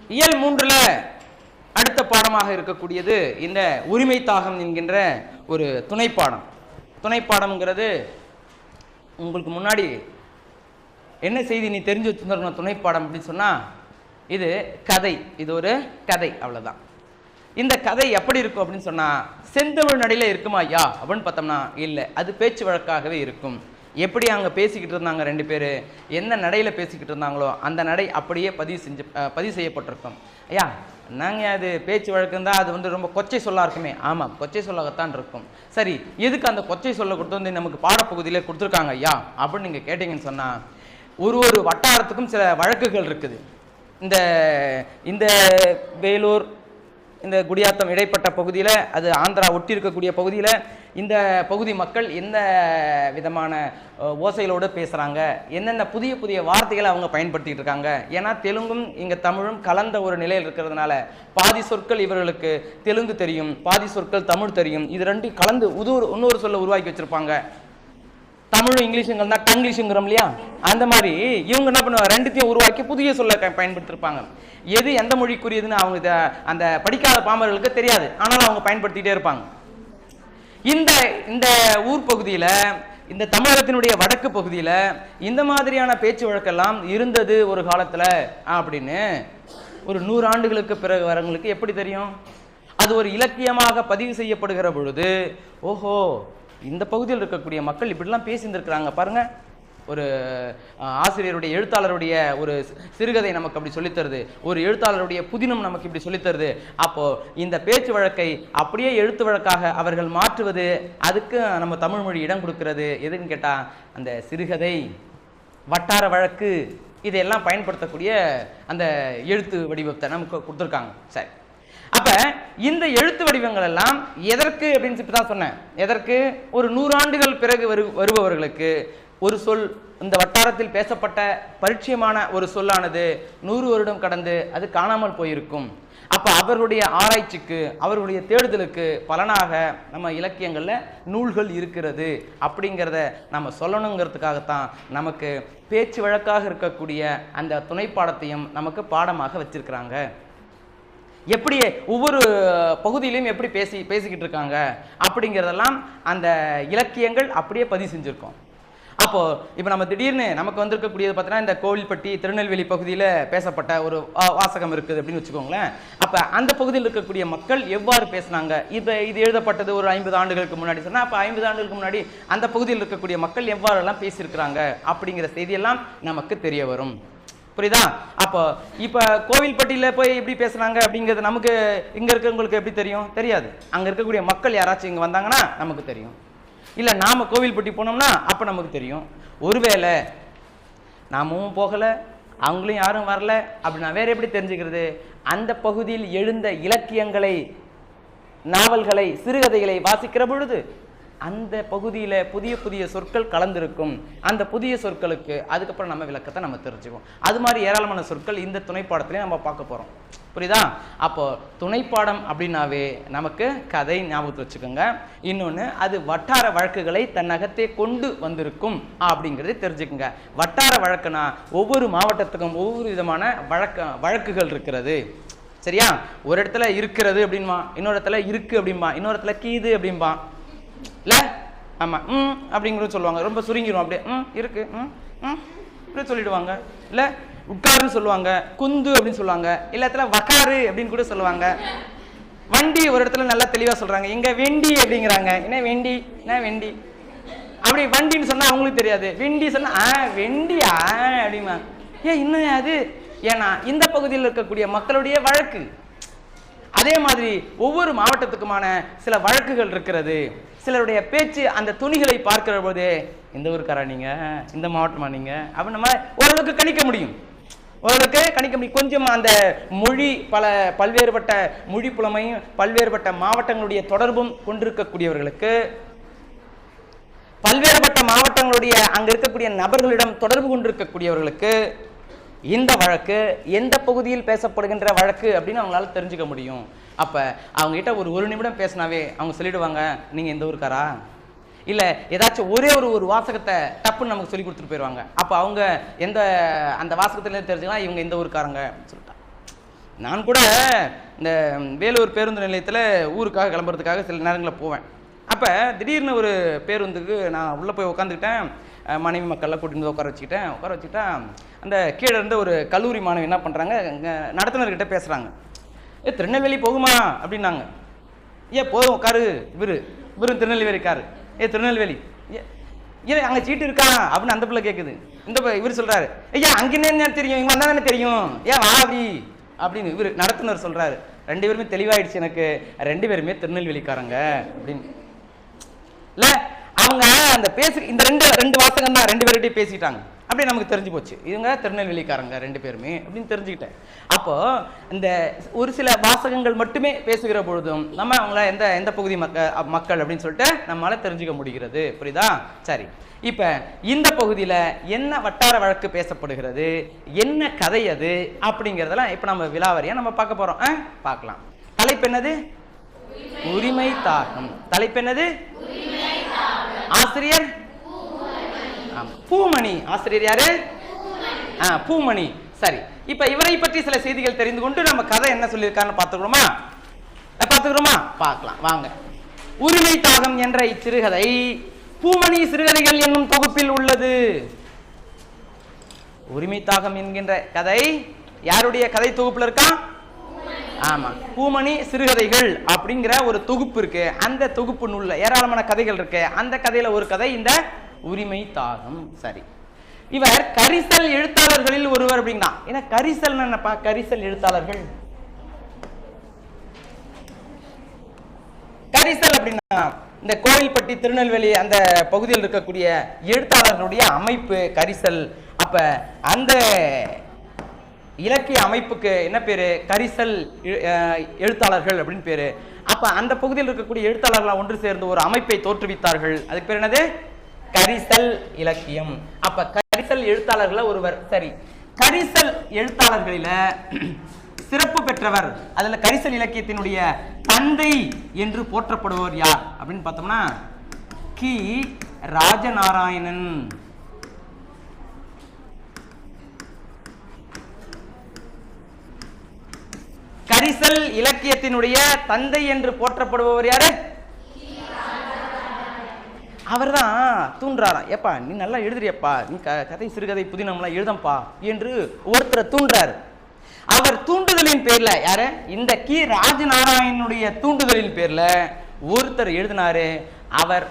இயல் 3ல் அடுத்த பாடமாக இருக்கக்கூடியது இந்த உரிமை தாகம் என்கின்ற ஒரு துணைப்பாடம். துணைப்பாடம்ங்கிறது உங்களுக்கு முன்னாடி என்ன செய்தி நீ தெரிஞ்சு வச்சுருக்கணும். துணைப்பாடம் அப்படின்னு சொன்னால் இது கதை, இது ஒரு கதை, அவ்வளோதான். இந்த கதை எப்படி இருக்கும் அப்படின்னு சொன்னால் செந்தமிழ் நடையில் இருக்குமா ஐயா அப்படின்னு பார்த்தோம்னா இல்லை, அது பேச்சு வழக்காகவே இருக்கும். எப்படி அங்கே பேசிக்கிட்டு இருந்தாங்க ரெண்டு பேர், என்ன நடையில் பேசிக்கிட்டு இருந்தாங்களோ அந்த நடை அப்படியே பதிவு செய்யப்பட்டிருக்கும். ஐயா நாங்கள் அது பேச்சு வழக்குந்தான், அது வந்து ரொம்ப கொச்சை சொல்லா இருக்குமே. ஆமாம், கொச்சை சொல்லாகத்தான் இருக்கும். சரி, எதுக்கு அந்த கொச்சை சொல்ல கொடுத்து வந்து நமக்கு பாடப்பகுதியில் கொடுத்துருக்காங்க ஐயா அப்படின்னு நீங்கள் கேட்டிங்கன்னு சொன்னால் ஒரு வட்டாரத்துக்கும் சில வழக்குகள் இருக்குது. இந்த வேலூர், இந்த குடியாத்தம் இடைப்பட்ட பகுதியில், அது ஆந்திரா ஒட்டி இருக்கக்கூடிய பகுதியில் இந்த பகுதி மக்கள் எந்த விதமான ஓசைகளோடு பேசுகிறாங்க, என்னென்ன புதிய புதிய வார்த்தைகளை அவங்க பயன்படுத்திகிட்டு இருக்காங்க. ஏன்னா தெலுங்கும் இங்கே தமிழும் கலந்த ஒரு நிலையில் இருக்கிறதுனால பாதி சொற்கள் இவர்களுக்கு தெலுங்கு தெரியும், பாதி சொற்கள் தமிழ் தெரியும். இது ரெண்டும் கலந்து இன்னொரு சொல்ல உருவாக்கி வச்சுருப்பாங்க. தமிழும் இங்கிலீஷுங்க தான் டங்கிலீஷுங்கிறோம் இல்லையா, அந்த மாதிரி இவங்க என்ன பண்ணுவாங்க, ரெண்டுத்தையும் உருவாக்கி புதிய சொல்ல பயன்படுத்திருப்பாங்க. எது எந்த மொழிக்குரியதுன்னு அவங்க அந்த படிக்காத பாமர்களுக்கு தெரியாது, ஆனாலும் அவங்க பயன்படுத்திகிட்டே இருப்பாங்க. இந்த ஊர் பகுதியில், இந்த தமிழகத்தினுடைய வடக்கு பகுதியில் இந்த மாதிரியான பேச்சு வழக்கெல்லாம் இருந்தது ஒரு காலத்தில் அப்படின்னு ஒரு 100 ஆண்டுகளுக்கு பிறகு வரவங்களுக்கு எப்படி தெரியும்? அது ஒரு இலக்கியமாக பதிவு செய்யப்படுகிற பொழுது ஓஹோ இந்த பகுதியில் இருக்கக்கூடிய மக்கள் இப்படிலாம் பேசியிருந்திருக்கிறாங்க பாருங்க. ஒரு ஆசிரியருடைய, எழுத்தாளருடைய ஒரு சிறுகதை நமக்கு அப்படி சொல்லித்தருது, ஒரு எழுத்தாளருடைய புதினம் நமக்கு இப்படி சொல்லித்தருது. அப்போ இந்த பேச்சு வழக்கை அப்படியே எழுத்து வழக்காக அவர்கள் மாற்றுவது, அதுக்கு நம்ம தமிழ் மொழி இடம் கொடுக்கிறது. எதுன்னு கேட்டால் அந்த சிறுகதை, வட்டார வழக்கு, இதையெல்லாம் பயன்படுத்தக்கூடிய அந்த எழுத்து வடிவத்தை நமக்கு கொடுத்துருக்காங்க. சரி, அப்ப இந்த எழுத்து வடிவங்கள் எல்லாம் எதற்கு அப்படின்னு சொல்லிட்டு தான் சொன்னேன். எதற்கு? ஒரு 100 ஆண்டுகள் பிறகு வருபவர்களுக்கு ஒரு சொல், இந்த வட்டாரத்தில் பேசப்பட்ட பரிச்சயமான ஒரு சொல்லானது 100 வருடம் கடந்து அது காணாமல் போயிருக்கும். அப்ப அவர்களுடைய ஆராய்ச்சிக்கு, அவர்களுடைய தேடுதலுக்கு பலனாக நம்ம இலக்கியங்கள்ல நூல்கள் இருக்கிறது அப்படிங்கிறத நம்ம சொல்லணுங்கிறதுக்காகத்தான் நமக்கு பேச்சு வழக்காக இருக்கக்கூடிய அந்த துணைப்பாடத்தையும் நமக்கு பாடமாக வச்சிருக்கிறாங்க. எப்படி ஒவ்வொரு பகுதியிலையும் எப்படி பேசிக்கிட்டு இருக்காங்க அப்படிங்கிறதெல்லாம் அந்த இலக்கியங்கள் அப்படியே பதிவு செஞ்சுருக்கோம். அப்போ இப்போ நம்ம திடீர்னு நமக்கு வந்திருக்கக்கூடியது பார்த்தீங்கன்னா இந்த கோவில்பட்டி, திருநெல்வேலி பகுதியில் பேசப்பட்ட ஒரு வாசகம் இருக்குது அப்படின்னு வச்சுக்கோங்களேன். அப்போ அந்த பகுதியில் இருக்கக்கூடிய மக்கள் எவ்வாறு பேசினாங்க, இது எழுதப்பட்டது ஒரு 50 ஆண்டுகளுக்கு முன்னாடி சொன்னால், அப்போ 50 ஆண்டுகளுக்கு முன்னாடி அந்த பகுதியில் இருக்கக்கூடிய மக்கள் எவ்வாறெல்லாம் பேசியிருக்கிறாங்க அப்படிங்கிற செய்தியெல்லாம் நமக்கு தெரிய வரும். புரியுதா? அப்போ இப்போ கோவில்பட்டியில் போய் எப்படி பேசுனாங்க அப்படிங்கிறது நமக்கு இங்கே இருக்கிறவங்களுக்கு எப்படி தெரியும்? தெரியாது. அங்கே இருக்கக்கூடிய மக்கள் யாராச்சும் இங்கே வந்தாங்கன்னா நமக்கு தெரியும். இல்லை நாம் கோவில்பட்டி போனோம்னா அப்போ நமக்கு தெரியும். ஒருவேளை நாமும் போகலை, அவங்களும் யாரும் வரல அப்படின்னா வேற எப்படி தெரிஞ்சுக்கிறது? அந்த பகுதியில் எழுந்த இலக்கியங்களை, நாவல்களை, சிறுகதைகளை வாசிக்கிற பொழுது அந்த பகுதியில் புதிய புதிய சொற்கள் கலந்திருக்கும். அந்த புதிய சொற்களுக்கு அதுக்கப்புறம் நம்ம விளக்கத்தை நம்ம தெரிஞ்சுக்குவோம். அது மாதிரி ஏராளமான சொற்கள் இந்த துணைப்பாடத்திலையும் நம்ம பார்க்க போகிறோம். புரியுதா? அப்போ துணைப்பாடம் அப்படின்னாவே நமக்கு கதை ஞாபகத்தில் வச்சுக்கோங்க. இன்னொன்று, அது வட்டார வழக்குகளை தன்னகத்தே கொண்டு வந்திருக்கும் அப்படிங்கிறத தெரிஞ்சுக்கோங்க. வட்டார வழக்குனா ஒவ்வொரு மாவட்டத்துக்கும் ஒவ்வொரு விதமான வழக்குகள் இருக்கிறது. சரியா? ஒரு இடத்துல இருக்கிறது அப்படின்பா, இன்னொரு இடத்துல இருக்கு அப்படின்பா, இன்னொரு இடத்துல கீது அப்படின்பா, இல்லை? ஆமாம், அப்படிங்கிறது சொல்லுவாங்க. ரொம்ப சுருங்கிடும் அப்படியே, இருக்கு இப்படி சொல்லிடுவாங்க. இல்லை உட்காருன்னு சொல்லுவாங்க, குந்து அப்படின்னு சொல்லுவாங்க, இல்லை இடத்துல வக்காரு அப்படின்னு கூட சொல்லுவாங்க. வண்டி ஒரு இடத்துல நல்லா தெளிவாக சொல்கிறாங்க, இங்கே வெண்டி அப்படிங்கிறாங்க. என்ன வெண்டி, என்ன வெண்டி அப்படி வண்டின்னு சொன்னால் அவங்களுக்கு தெரியாது. வெண்டி சொன்னால் வெண்டியா அப்படிமா. இன்னும் அது ஏன்னா இந்த பகுதியில் இருக்கக்கூடிய மக்களுடைய வழக்கு. அதே மாதிரி ஒவ்வொரு மாவட்டத்துக்குமான சில வழக்குகள் இருக்கிறது. சிலருடைய பேச்சு, அந்த துணிகளை பார்க்கிற போது இந்த ஊருக்காரா நீங்க, இந்த மாவட்டமா நீங்க அப்படின்னு நம்ம ஓரளவுக்கு கணிக்க முடியும். கொஞ்சம் அந்த மொழி, பல்வேறுபட்ட மொழி புலமையும் பல்வேறுபட்ட மாவட்டங்களுடைய தொடர்பும் கொண்டிருக்கக்கூடியவர்களுக்கு, பல்வேறுபட்ட மாவட்டங்களுடைய அங்க இருக்கக்கூடிய நபர்களிடம் தொடர்பு கொண்டிருக்கக்கூடியவர்களுக்கு இந்த வழக்கு எந்த பகுதியில் பேசப்படுகின்ற வழக்கு அப்படின்னு அவங்களால தெரிஞ்சுக்க முடியும். அப்போ அவங்ககிட்ட ஒரு நிமிடம் பேசினாவே அவங்க சொல்லிடுவாங்க, நீங்கள் எந்த ஊருக்காரா, இல்லை ஏதாச்சும் ஒரே ஒரு வாசகத்தை டப்புன்னு நமக்கு சொல்லி கொடுத்துட்டு போயிடுவாங்க. அப்போ அவங்க அந்த வாசகத்துலேருந்து தெரிஞ்சுக்கலாம் இவங்க எந்த ஊருக்காரங்க அப்படின்னு சொல்லிட்டா. நான் கூட இந்த வேலூர் பேருந்து நிலையத்தில் ஊருக்காக கிளம்புறதுக்காக சில நேரங்களில் போவேன். அப்போ திடீர்னு ஒரு பேருந்துக்கு நான் உள்ளே போய் உட்காந்துக்கிட்டேன். மனைவி மக்கள்லாம் கூட்டிட்டு உட்கார வச்சுக்கிட்டா அந்த கீழே இருந்து ஒரு கல்லூரி மாணவி என்ன பண்ணுறாங்க, நடத்துனர்கிட்ட பேசுகிறாங்க. திருநெல்வேலி போகுமா அப்படின்னாங்க. போதும் உட்காரு, இவரு திருநெல்வேலிக்காரு. திருநெல்வேலி ஏன் அங்கே சீட்டு இருக்கா அப்படின்னு அந்த பிள்ளை கேட்குது. இவர் சொல்கிறாரு, ஐயா அங்கே என்ன தெரியும், இவங்க வந்தால் தானே தெரியும், ஏன் வா அப்படின்னு இவர் நடத்துனர் சொல்கிறாரு. 2 பேருமே தெளிவாயிடுச்சு எனக்கு, 2 பேருமே திருநெல்வேலிக்காரங்க அப்படின்னு. இல்லை அவங்க அந்த இந்த ரெண்டு வாசகம் தான் 2 பேர்கிட்டையும் பேசிட்டாங்க. அப்படி நமக்கு தெரிஞ்சு போச்சு, இவங்க திருநெல்வேலிக்காரங்க 2 பேருமே அப்படின்னு தெரிஞ்சுக்கிட்டேன். அப்போ இந்த ஒரு சில வாசகங்கள் மட்டுமே பேசுகிற பொழுதும் நம்ம அவங்கள எந்த பகுதி மக்கள் அப்படின்னு சொல்லிட்டு நம்மளால தெரிஞ்சுக்க முடிகிறது. புரியுதா? சரி, இப்ப இந்த பகுதியில என்ன வட்டார வழக்கு பேசப்படுகிறது, என்ன கதை அது அப்படிங்கிறதெல்லாம் இப்ப நம்ம விலாவரியா நம்ம பார்க்க போறோம். பார்க்கலாம். தலைப்பு என்னது? உரிமை தாகம். தலைப்பு என்னது? ஆசிரியர் பூமணி. ஆசிரியர் யாரு? பூமணி. சரி, இப்ப இவரை பற்றி சில செய்திகள் தெரிந்து கொண்டு நம்ம கதை என்ன சொல்லியிருக்காருன்னு பார்த்துக்கிறோமா? பார்க்கலாம் வாங்க. உரிமை தாகம் என்ற இச்சிறுகதை பூமணி சிறுகதைகள் என்னும் தொகுப்பில் உள்ளது. உரிமை தாகம் என்கின்ற கதை யாருடைய கதை தொகுப்புல இருக்கா? ஆமா, பூமணி சிறுகதைகள் அப்படிங்கிற ஒரு தொகுப்பு இருக்கு. அந்த தொகுப்பு நூல்ல ஏராளமான கதைகள் இருக்கு. அந்த கதையில ஒரு கதை இந்த உரிமை தாகம். சரி, இவர் கரிசல் எழுத்தாளர்களில் ஒருவர் அப்படின்னா. ஏன்னா கரிசல் என்னப்பா? கரிசல் எழுத்தாளர்கள், கரிசல் அப்படின்னா இந்த கோவில்பட்டி திருநெல்வேலி அந்த பகுதியில் இருக்கக்கூடிய எழுத்தாளர்களுடைய அமைப்பு கரிசல். அப்ப அந்த இலக்கிய அமைப்புக்கு என்ன பேரு? கரிசல் எழுத்தாளர்கள் அப்படின்னு பேரு. அப்ப அந்த பகுதியில் இருக்கக்கூடிய எழுத்தாளர்கள் ஒன்று சேர்ந்து ஒரு அமைப்பை தோற்றுவித்தார்கள். அதுக்கு பேர் என்னது? கரிசல் இலக்கியம். அப்ப கரிசல் எழுத்தாளர்கள் ஒருவர். சரி, கரிசல் எழுத்தாளர்களில சிறப்பு பெற்றவர், அதுல கரிசல் இலக்கியத்தினுடைய தந்தை என்று போற்றப்படுபவர் யார் அப்படின்னு பார்த்தோம்னா கி ராஜநாராயணன். கரிசல் இலக்கியத்தினுடைய தந்தை என்று போற்றப்படுபவர் யாரு? அவர் தான் தூண்டுறாராம். ஏப்பா நீ நல்லா எழுதுறியப்பா, நீ கதை சிறுகதை புதினம்லாம் எழுதம்பா என்று ஒருத்தரை தூண்டுறாரு. அவர் தூண்டுதலின் பேர்ல, யாரு? இந்த கி ராஜநாராயணனுடைய தூண்டுதலின் பேர்ல ஒருத்தர் எழுதினாரு. அவர்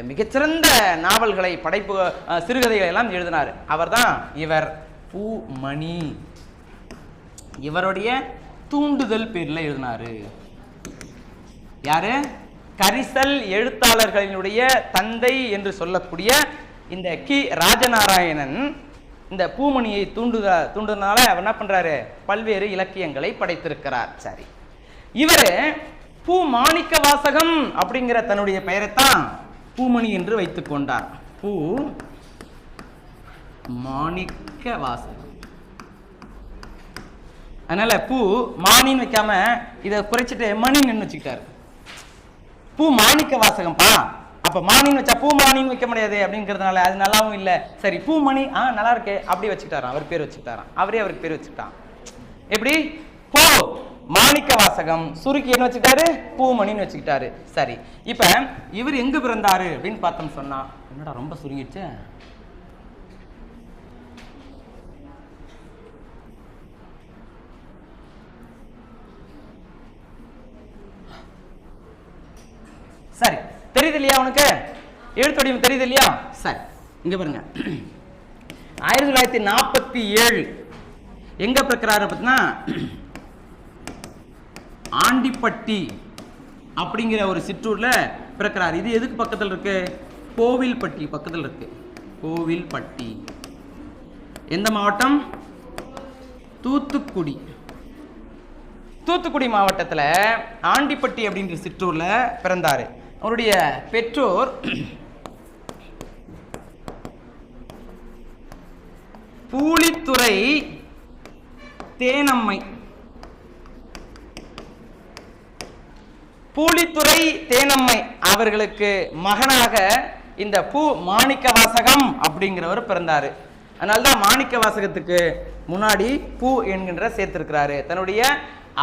மிகச்சிறந்த நாவல்களை, படைப்பு சிறுகதைகளை எல்லாம் எழுதினார். அவர் தான் இவர் பூமணி. இவருடைய தூண்டுதல் பேர்ல எழுதினாரு. யாரு? கரிசல் எழுத்தாளர்களினுடைய தந்தை என்று சொல்லக்கூடிய இந்த கி ராஜநாராயணன் இந்த பூமணியை தூண்டுனால அவர் என்ன பண்றாரு? பல்வேறு இலக்கியங்களை படைத்திருக்கிறார். சரி, இவர் பூ மாணிக்க வாசகம் அப்படிங்கிற தன்னுடைய பெயரைத்தான் பூமணி என்று வைத்துக் கொண்டார். பூ மாணிக்க வாசகம். அதனால பூ மானின்னு வைக்காம இதை குறைச்சிட்டு மணின்னு வச்சுக்கிட்டாரு. பூ மாணிக்க வாசகம்பா. அப்ப மானின்னு வச்சா பூ மானின்னு வைக்க முடியாது அப்படிங்கிறதுனால அது நல்லாவும் இல்லை. சரி, பூமணி நல்லா இருக்கு அப்படி வச்சுக்கிட்டாராம். அவர் பேர் வச்சுக்கிட்டாராம். அவருக்கு பேர் வச்சுக்கிட்டான். எப்படி? பூ மாணிக்க வாசகம் சுருக்கி என்ன வச்சுக்கிட்டாரு? பூமணின்னு வச்சுக்கிட்டாரு. சரி, இப்ப இவர் எங்க பிறந்தாரு அப்படின்னு பார்த்தோம் சொன்னா, என்னடா ரொம்ப சுருங்கிடுச்சு. சரி, தெரியுது இல்லையா உனக்கு? எழுத்தொடியும் தெரியுது இல்லையா? சரி, இங்க பாருங்க. 1947 எங்க பிறக்கிறாரு பார்த்தீங்கன்னா ஆண்டிப்பட்டி அப்படிங்கிற ஒரு சிற்றூர்ல பிறக்கிறார். இது எதுக்கு பக்கத்தில் இருக்கு? கோவில்பட்டி பக்கத்தில் இருக்கு. கோவில்பட்டி எந்த மாவட்டம்? தூத்துக்குடி. தூத்துக்குடி மாவட்டத்தில் ஆண்டிப்பட்டி அப்படின்ற சிற்றூர்ல பிறந்தாரு. அவருடைய பெற்றோர் பூலித்துறை தேனம்மை. பூலித்துறை தேனம்மை அவர்களுக்கு மகனாக இந்த பூ மாணிக்க வாசகம் அப்படிங்கிறவர் பிறந்தாரு. அதனால்தான் மாணிக்க வாசகத்துக்கு முன்னாடி பூ என்கின்ற சேர்த்திருக்கிறாரு. தன்னுடைய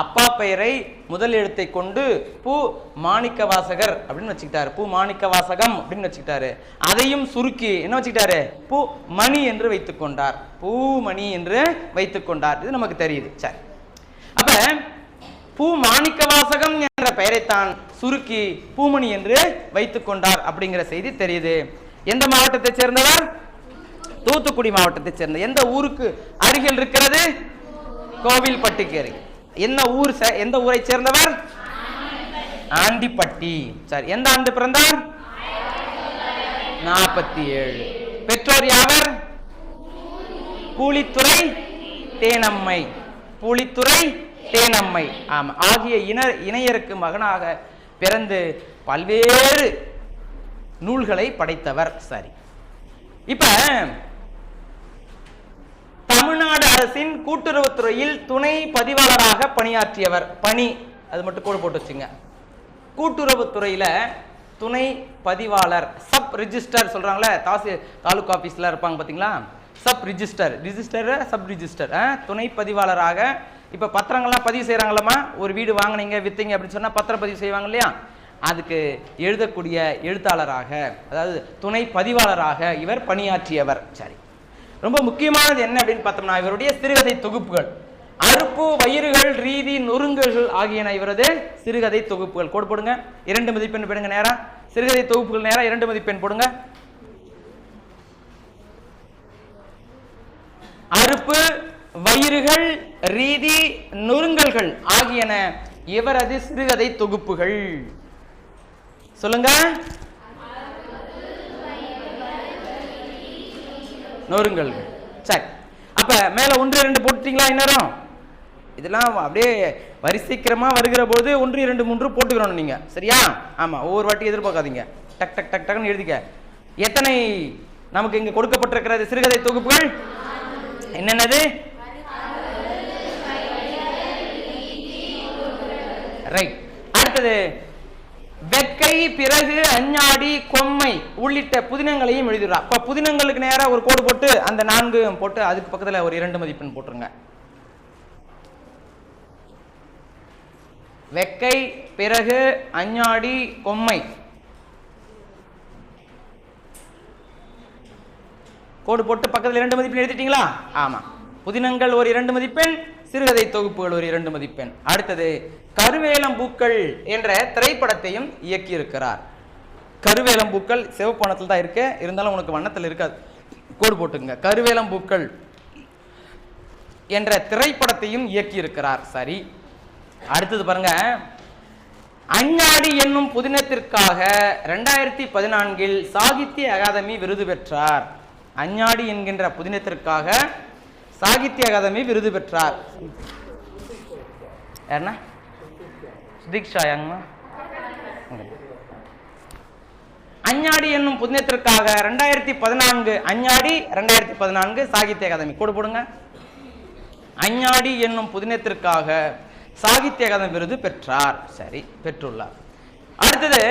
அப்பா பெயரை முதல் எழுத்தை கொண்டு பூ மாணிக்க வாசகர் அப்படின்னு வச்சுக்கிட்டாரு. பூ மாணிக்க வாசகம் அப்படின்னு வச்சுக்கிட்டாரு. அதையும் சுருக்கி என்ன வச்சுக்கிட்டாரு? பூ மணி என்று வைத்துக் கொண்டார். பூமணி என்று வைத்துக் கொண்டார். இது நமக்கு தெரியுது. சரி, அப்ப பூ மாணிக்க வாசகம் என்ற பெயரைத்தான் சுருக்கி பூமணி என்று வைத்துக் கொண்டார் அப்படிங்கிற செய்தி தெரியுது. எந்த மாவட்டத்தை சேர்ந்தவர்? தூத்துக்குடி மாவட்டத்தை சேர்ந்த. எந்த ஊருக்கு அருகில் இருக்கிறது? கோவில்பட்டிக்கு அருகில். என்ன ஊர்? எந்த ஊரை சேர்ந்தவர்? ஆண்டிப்பட்டி. சரி, எந்த ஆண்டு பிறந்தார்? 47. பெற்றோர் யாவர்? பூலித்துறை தேனம்மை. பூலித்துறை தேனம்மை ஆமா ஆகிய இணையருக்கு மகனாக பிறந்து பல்வேறு நூல்களை படைத்தவர். சரி, இப்ப தமிழ்நாடு அரசின் கூட்டுறவுத்துறையில் துணை பதிவாளராக பணியாற்றியவர். பணி அது மட்டும் கூட போட்டு வச்சுங்க. கூட்டுறவுத்துறையில துணை பதிவாளர், சப் ரிஜிஸ்டர் சொல்றாங்களே, தாலுகா ஆபீஸ்ல இருப்பாங்க பாத்தீங்களா, சப் ரிஜிஸ்டர், சப் ரிஜிஸ்டர், துணை பதிவாளராக. இப்ப பத்திரங்கள்லாம் பதிவு செய்யறாங்களா? ஒரு வீடு வாங்கினீங்க வித்தீங்க அப்படின்னு சொன்னா பத்திரம் பதிவு செய்வாங்க இல்லையா? அதுக்கு எழுதக்கூடிய எழுத்தாளராக, அதாவது துணை பதிவாளராக இவர் பணியாற்றியவர். சரி, ரொம்ப முக்கியமானது என்ன அப்படின்னு பார்த்தோம்னா இவருடைய சிறுகதை தொகுப்புகள். அறுப்பு, வயிறுகள், ரீதி, நொறுங்கல்கள் ஆகியன இவரது சிறுகதை தொகுப்புகள். கோடு போடுங்க. 2 மதிப்பெண் போடுங்க. நேரா சிறுகதை தொகுப்புகள் நேரா 2 மதிப்பெண் போடுங்க. அறுப்பு, வயிறுகள், ரீதி, நொறுங்கல்கள் ஆகியன இவரது சிறுகதை தொகுப்புகள். சொல்லுங்க. நொறுங்கல்கள். சரி, அப்ப மேல 1 2 போட்டுட்டீங்களா? இந்நேரம் இதெல்லாம் அப்படியே வரிசைக்கிரமா வருகிற போது 1 2 3 போட்டுக்கிறோம் நீங்க. சரியா? ஆமா, ஒவ்வொரு வாட்டி எதிர்பார்க்காதீங்க. டக் டக் டக் டக்னு எழுதிக்க. எத்தனை நமக்கு இங்க கொடுக்கப்பட்டிருக்கிறது சிறுகதை தொகுப்புகள்? என்னென்னது? ரைட். அடுத்தது வெக்கை, பிறகு, அஞ்ஞாடி, கொம்மை உள்ளிட்ட புதினங்களையும் எழுதிடுறா. அப்ப புதினங்களுக்கு நேரா ஒரு கோடு போட்டு அந்த 4 போட்டு அதுக்கு பக்கத்துல ஒரு 2 மதிப்பெண் போட்டுருங்க. வெக்கை, பிறகு, அஞ்ஞாடி, கொம்மை கோடு போட்டு பக்கத்துல 2 மதிப்பெண் எழுதிட்டீங்களா? ஆமா. புதினங்கள் ஒரு 2 மதிப்பெண், சிறுகதை தொகுப்புகள் ஒரு 2 மதிப்பெண். அடுத்தது கருவேலம்பூக்கள் என்ற திரைப்படத்தையும் இயக்கி இருக்கிறார். கருவேலம்பூக்கள் சிவப்பானத்தில் தான் இருக்கு, இருந்தாலும் உனக்கு வண்ணத்தில் இருக்காது. கோடு போட்டுங்க. கருவேலம்பூக்கள் என்ற திரைப்படத்தையும் இயக்கி இருக்கிறார். சரி, அடுத்தது பாருங்க. அஞ்ஞாடி என்னும் புதினத்திற்காக 2014 சாகித்ய அகாதமி விருது பெற்றார். அஞ்ஞாடி என்கின்ற புதினத்திற்காக சாகித்ய அகாதமி விருது பெற்றார். யாருன்னா? அஞ்ஞாடி என்னும் புதினத்திற்காக 2014 அஞ்ஞாடி 2014 சாகித்ய அகாதமி. கோடு போடுங்க. அஞ்ஞாடி என்னும் புதினத்திற்காக சாகித்ய அகாதமி விருது பெற்றார். சரி, பெற்றுள்ளார். அடுத்தது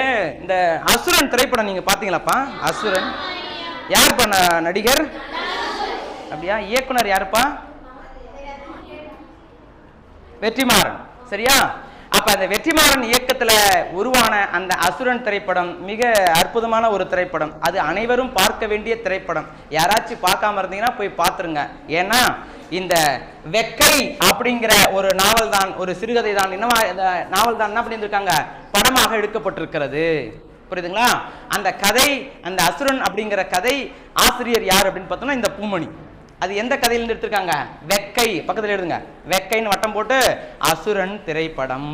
இந்த அசுரன் திரைப்படம் நீங்க பாத்தீங்களாப்பா? அசுரன் யார் பண்ண நடிகர்? அப்படியா? இயக்குனர் யாருப்பா? வெற்றிமாறன். சரியா? அப்ப அந்த வெற்றிமாறன் இயக்கத்துல உருவான அந்த அசுரன் திரைப்படம் மிக அற்புதமான ஒரு திரைப்படம். அது அனைவரும் பார்க்க வேண்டிய திரைப்படம். யாராச்சும் பார்க்காம இருந்தீங்கன்னா போய் பார்த்துருங்க. ஏன்னா இந்த வெக்கை அப்படிங்கிற ஒரு நாவல் தான், ஒரு சிறுகதை தான், என்னவா இந்த நாவல் தான் என்ன பண்ணியிருக்காங்க, படமாக எடுக்கப்பட்டிருக்கிறது. புரியுதுங்களா? அந்த கதை, அந்த அசுரன் அப்படிங்கிற கதை ஆசிரியர் யார் அப்படின்னு பார்த்தோம்னா இந்த பூமணி. அது எந்த கதையிலிருந்து எடுத்திருக்காங்க? வெக்கை. பக்கத்தில் எழுதுங்க. வெக்கைன்னு வட்டம் போட்டு அசுரன் திரைப்படம்.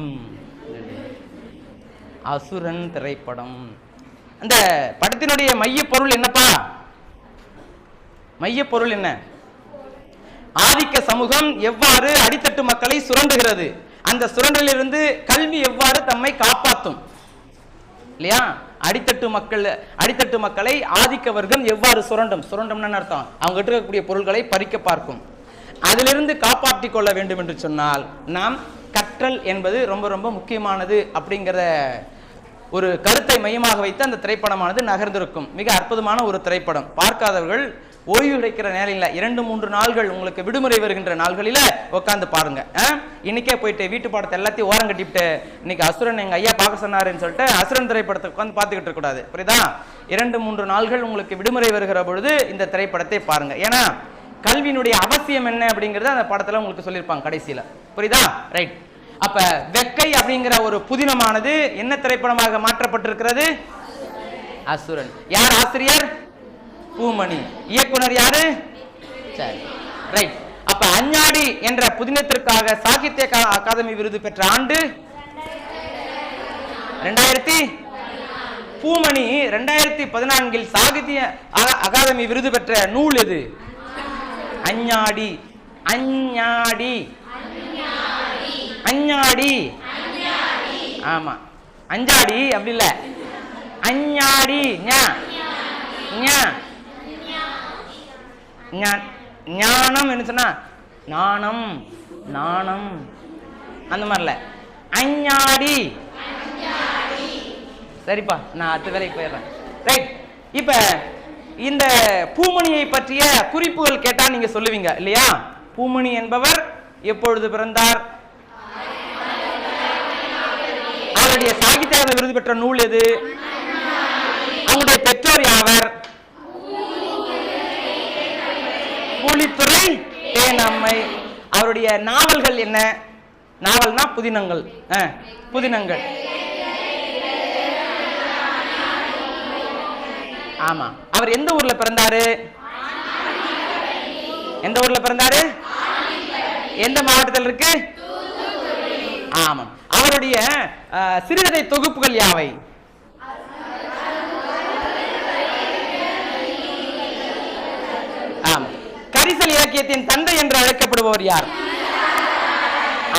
அசுரன் திரைப்படம். அந்த படத்தினுடைய மைய பொருள் என்னப்பா? மைய பொருள் என்ன? ஆதிக்க சமூகம் எவ்வாறு அடித்தட்டு மக்களை சுரண்டுகிறது, அந்த சுரண்டலிலிருந்து கல்வி எவ்வாறு தம்மை காப்பாற்றும் இல்லையா? அடித்தட்டு மக்களை ஆதிக்க வர்க்கம் எவ்வாறு சுரண்டம்னு அர்த்தம், அவங்க இருக்கக்கூடிய பொருள்களை பறிக்க பார்க்கும். அதிலிருந்து காப்பாற்றிக் கொள்ள வேண்டும் என்று சொன்னால் நாம் கற்றல் என்பது ரொம்ப ரொம்ப முக்கியமானது அப்படிங்கிற ஒரு கருத்தை மையமாக வைத்து அந்த திரைப்படமானது நகர்ந்திருக்கும். மிக அற்புதமான ஒரு திரைப்படம். பார்க்காதவர்கள் ஓய்வு கிடைக்கிற நேரில் 2-3 நாள்கள் உங்களுக்கு விடுமுறை வருகின்ற நாள்களில் உட்காந்து பாருங்க. இன்னைக்கே போயிட்டு வீட்டு பாடத்தை எல்லாத்தையும் ஓரம் கட்டிவிட்டு இன்னைக்கு அசுரன் எங்க ஐயா பார்க்க சொன்னாருன்னு சொல்லிட்டு அசுரன் திரைப்படத்தை உட்காந்து பார்த்துக்கிட்டு இருக்க கூடாது. புரியுதா? 2-3 நாள்கள் உங்களுக்கு விடுமுறை வருகிற பொழுது இந்த திரைப்படத்தை பாருங்க. ஏன்னா கல்வியினுடைய அவசியம் என்ன அப்படிங்கறத அந்த படத்துல உங்களுக்கு சொல்லியிருப்பாங்க கடைசியில. புரியுதா? ரைட். அப்ப வெக்கை அப்படிங்கிற ஒரு புதினமானது என்ன திரைப்படமாக மாற்றப்பட்டிருக்கிறது? அசுரன். யார் ஆசிரியர்? பூமணி. இயக்குனர் யாரு? சரி, ரைட். அப்ப அஞ்ஞாடி என்ற புதினத்திற்காக சாகித்ய அகாதமி விருது பெற்ற ஆண்டு 2000. பூமணி 2014 சாகித்ய அகாதமி விருது பெற்ற நூல் எது? அஞ்ஞாடி. அஞ்ஞாடி. அஞ்ஞாடி. ஆமா, அஞ்சாடி அப்படி இல்ல, அஞ்ஞாடி. ஞானம் என்ன சொன்னா நாணம், நாணம் அந்த மாதிரில அஞ்ஞாடி. சரிப்பா, நான் அடுத்த வேலைக்கு போயிடுறேன். ரைட். இப்ப இந்த பூமணியை பற்றிய குறிப்புகள் கேட்டா நீங்க சொல்லுவீங்க இல்லையா? பூமணி என்பவர் எப்பொழுது பிறந்தார்? அவருடைய சாகித்ய விருது பெற்ற நூல் எது? அவருடைய பெற்றோர் யாவர்? புலித்துறை தேனம்மை. அவருடைய நாவல்கள் என்ன? நாவல்னா புதினங்கள். புதினங்கள். ஆமா. அவர் எந்த ஊர்ல பிறந்தாரு? எந்த ஊர்ல பிறந்தாரு? எந்த மாவட்டத்தில் இருக்கு? ஆமா. அவருடைய சிறுகதை தொகுப்புகள் யாவை? ஆமா. கரிசல் இலக்கியத்தின் தந்தை என்று அழைக்கப்படுபவர் யார்?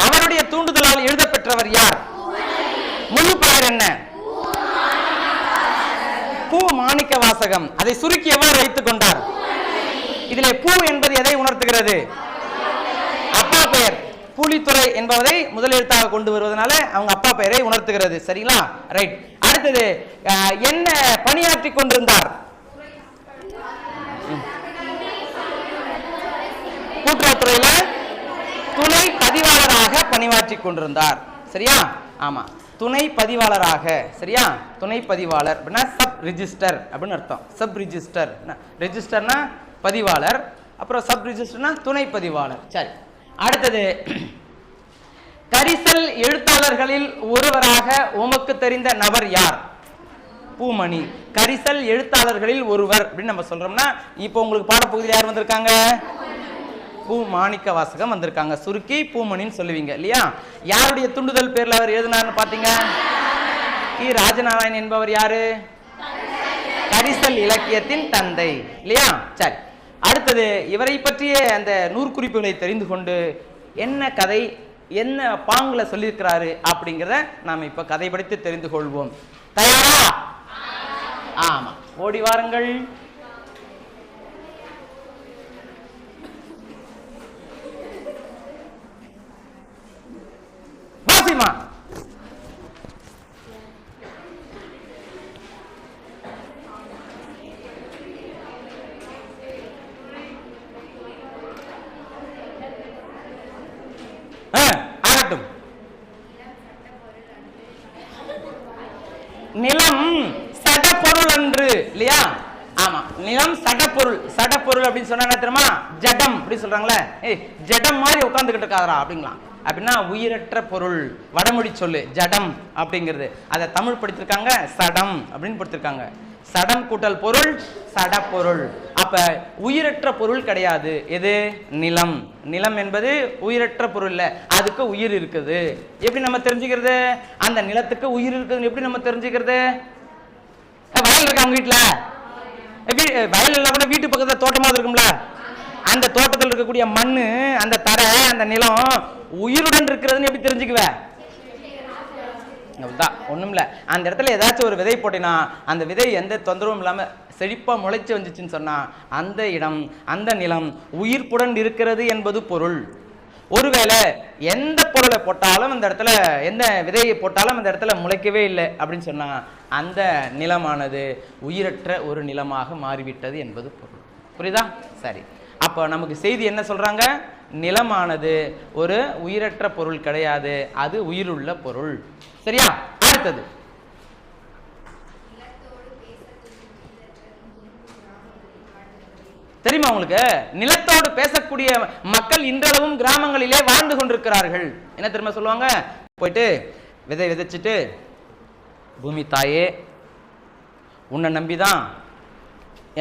அவருடைய தூண்டுதலால் எழுதப்பெற்றவர் யார்? முழு பெயர் என்ன? பூ மாணிக்க வாசகம். அதை சுருக்கி எவ்வாறு வைத்துக் கொண்டார்? இதிலே பூ என்பது எதை உணர்த்துகிறது? அப்பா பெயர். புலித்துறை என்பதை முதல் எழுத்தாக கொண்டு வருவதனால அவங்க அப்பா பெயரை உணர்த்துகிறது. சரிங்களா? ரைட். அடுத்தது என்ன பணியாற்றி கொண்டிருந்தார்? கூட்டுறவுத்துறையில துணை பதிவாளராக பணியாற்றி கொண்டிருந்தார். சரியா? ஆமா, துணை பதிவாளராக. சரியா? துணை பதிவாளர் அப்படின்னா சப் ரிஜிஸ்டர் அப்படின்னு அர்த்தம். சப் ரிஜிஸ்டர், ரெஜிஸ்டர்னா பதிவாளர், அப்புறம் சப் ரிஜிஸ்டர்னா துணை பதிவாளர். சரி. அடுத்தது, கரிசல் எழுத்தாளர்களில் ஒருவராக உமக்கு தெரிந்த நபர் யார்? பூமணி. கரிசல் எழுத்தாளர்களில் ஒருவர் அப்படின்னு நம்ம சொல்றோம்னா, இப்போ உங்களுக்கு பாடப்பகுதியில் யார் வந்திருக்காங்க? பூ மாணிக்க வாசகம் வந்திருக்காங்க. சுருக்கி பூமணின்னு சொல்லுவீங்க இல்லையா? யாருடைய துண்டுதல் பேர்ல அவர் எழுதினார்னு பாத்தீங்க? ராஜநாராயணன் என்பவர் யாரு? கரிசல் இலக்கியத்தின் தந்தை இல்லையா? சரி. அடுத்தது, இவரை பற்றிய அந்த நூற்குறிப்புகளை தெரிந்து கொண்டு என்ன கதை, என்ன பாங்குல சொல்லியிருக்கிறாரு அப்படிங்கிறத நாம இப்ப கதை படித்து தெரிந்து கொள்வோம். தயாரா? ஆமா, ஓடி வாருங்கள். வாசிமா. ஆகட்டும். நிலம் சடப்பொருள் அன்று இல்லையா? ஆமா, நிலம் சடப்பொருள். சடப்பொருள் அப்படின்னு சொன்னா என்ன தெரியுமா? ஜடம் அப்படி சொல்றாங்களே. ஜடம் மாதிரி உட்கார்ந்துகிட்டு இருக்காதரா அப்படிங்களாம். அப்படின்னா உயிரற்ற பொருள். வடமொழி சொல்லு ஜடம் அப்படிங்கிறது. அதை தமிழ் படித்திருக்காங்க சடம் அப்படின்னு படித்திருக்காங்க. சடம் கூட்டல் பொருள் சடப்பொருள். அப்ப உயிரற்ற பொருள் கிடையாது. எது? நிலம். நிலம் என்பது உயிரற்ற பொருள் இல்ல, அதுக்கு உயிர் இருக்குது. எப்படி நம்ம தெரிஞ்சுக்கிறது அந்த நிலத்துக்கு உயிர் இருக்குதுன்னு? எப்படி நம்ம தெரிஞ்சுக்கிறது? வயல் இருக்கா உங்க வீட்டுல? வயல் எல்லாம் கூட வீட்டு பக்கத்துல தோட்டமாவது இருக்கும்ல, அந்த தோட்டத்தில் இருக்கக்கூடிய மண்ணு, அந்த தரை, அந்த நிலம் உயிருடன் இருக்கிறதுன்னு எப்படி தெரிஞ்சுக்குவ? ஒண்ணும் இல்ல, அந்த இடத்துல ஏதாச்சும் ஒரு விதை போட்டினா அந்த விதை எந்த தொந்தரவும் இல்லாம செழிப்பா முளைச்சு வந்துச்சுன்னு சொன்னா அந்த இடம், அந்த நிலம் உயிர்ப்புடன் இருக்கிறது என்பது பொருள். ஒருவேளை எந்த பொருளை போட்டாலும் அந்த இடத்துல, எந்த விதையை போட்டாலும் அந்த இடத்துல முளைக்கவே இல்லை அப்படின்னு சொன்னா அந்த நிலமானது உயிரற்ற ஒரு நிலமாக மாறிவிட்டது என்பது பொருள். புரியுதா? சரி, அப்போ நமக்கு செய்தி என்ன சொல்றாங்க? நிலமானது ஒரு உயிரற்ற பொருள் கிடையாது, அது உயிருள்ள பொருள். சரியா? அடுத்தது தெரியுமா உங்களுக்கு? நிலத்தோடு பேசக்கூடிய மக்கள் இன்றளவும் கிராமங்களிலே வாழ்ந்து கொண்டிருக்கிறார்கள். என்ன தெரியுமா சொல்லுவாங்க? போயிட்டு விதை விதைச்சிட்டு, பூமி தாயே உன்னை நம்பிதான்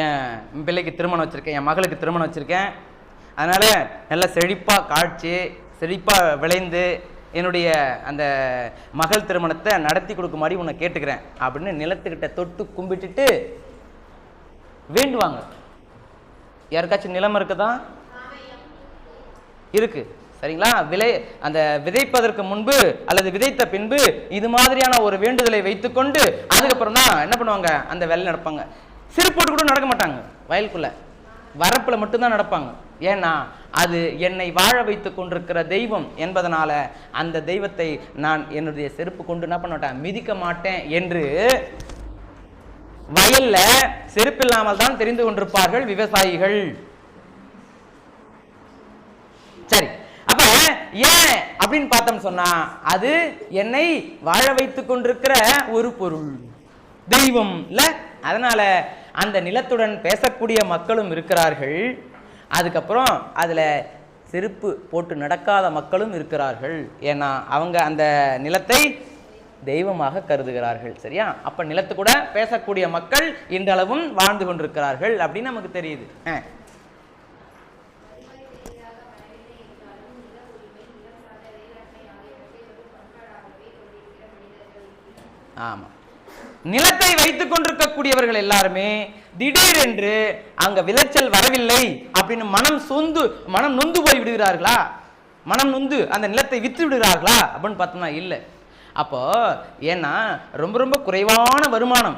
என் பிள்ளைக்கு திருமணம் வச்சிருக்கேன், என் மகளுக்கு திருமணம் வச்சிருக்கேன், அதனால நல்லா செழிப்பா காய்ச்சி செழிப்பா விளைந்து என்னுடைய அந்த மகள் திருமணத்தை நடத்தி கொடுக்குமாடி உன்னை கேட்டுக்கிறேன் அப்படின்னு நிலத்துக்கிட்ட தொட்டு கும்பிட்டுட்டு வேண்டுவாங்க. யாருக்காச்சும் நிலம் இருக்குதா? இருக்கு. சரிங்களா? அந்த விதைப்பதற்கு முன்பு அல்லது விதைத்த பின்பு இது மாதிரியான ஒரு வேண்டுதலை வைத்துக்கொண்டு அதுக்கப்புறம் தான் என்ன பண்ணுவாங்க? அந்த வேலை நடப்பாங்க. சிறுபோட்டு கூட நடக்க மாட்டாங்க, வயலுக்குள்ள வரப்புல மட்டும்தான் நடப்பாங்க. ஏன்னா அது என்னை வாழ வைத்துக் கொண்டிருக்கிற தெய்வம் என்பதனால அந்த தெய்வத்தை நான் என்னுடைய செருப்பு கொண்டு என்ன பண்ண மாட்டேன், மிதிக்க மாட்டேன் என்று வயல்ல செருப்பில்லாமல் தான் தெரிந்து கொண்டிருப்பார்கள் விவசாயிகள். சரி, அப்ப ஏன் அப்படின்னு பார்த்தோம் சொன்னா, அது என்னை வாழ வைத்துக் கொண்டிருக்கிற ஒரு பொருள், தெய்வம் இல்ல. அதனால அந்த நிலத்துடன் பேசக்கூடிய மக்களும் இருக்கிறார்கள். அதுக்கப்புறம் அதுல செருப்பு போட்டு நடக்காத மக்களும் இருக்கிறார்கள். ஏன்னா அவங்க அந்த நிலத்தை தெய்வமாக கருதுகிறார்கள். சரியா? அப்ப நிலத்து கூட பேசக்கூடிய மக்கள் இன்றளவும் வாழ்ந்து கொண்டிருக்கிறார்கள் அப்படின்னு நமக்கு தெரியுது. ஆமா, நிலத்தை வைத்துக் கொண்டிருக்கக்கூடியவர்கள் எல்லாருமே திடீரென்று அங்க விளைச்சல் வரவில்லை அப்படின்னு மனம் நொந்து போய் விடுகிறார்களா? மனம் நொந்து அந்த நிலத்தை வித்து விடுகிறார்களா அப்படின்னு பார்த்தோம்னா இல்லை. அப்போ ஏன்னா ரொம்ப ரொம்ப குறைவான வருமானம்,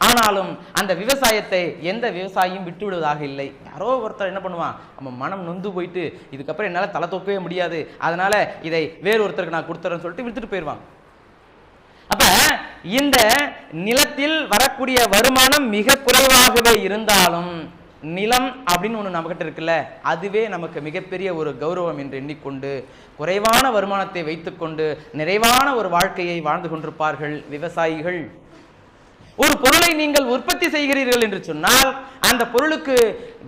ஆனாலும் அந்த விவசாயத்தை எந்த விவசாயியும் விட்டு விடுவதாக இல்லை. யாரோ ஒருத்தர் என்ன பண்ணுவான், நம்ம மனம் நொந்து போயிட்டு இதுக்கப்புறம் என்னால் தலை தூக்கவே முடியாது, அதனால இதை வேறு ஒருத்தருக்கு நான் கொடுத்துறேன்னு சொல்லிட்டு வித்துட்டு போயிடுவாங்க. அப்ப இந்த நிலத்தில் வரக்கூடிய வருமானம் மிக குறைவாகவே இருந்தாலும் நிலம் அப்படின்னு ஒன்று நம்மகிட்ட இருக்குல்ல, அதுவே நமக்கு மிகப்பெரிய ஒரு கௌரவம் என்று எண்ணிக்கொண்டு குறைவான வருமானத்தை வைத்துக்கொண்டு நிறைவான ஒரு வாழ்க்கையை வாழ்ந்து கொண்டிருப்பார்கள் விவசாயிகள். ஒரு பொருளை நீங்கள் உற்பத்தி செய்கிறீர்கள் என்று சொன்னால் அந்த பொருளுக்கு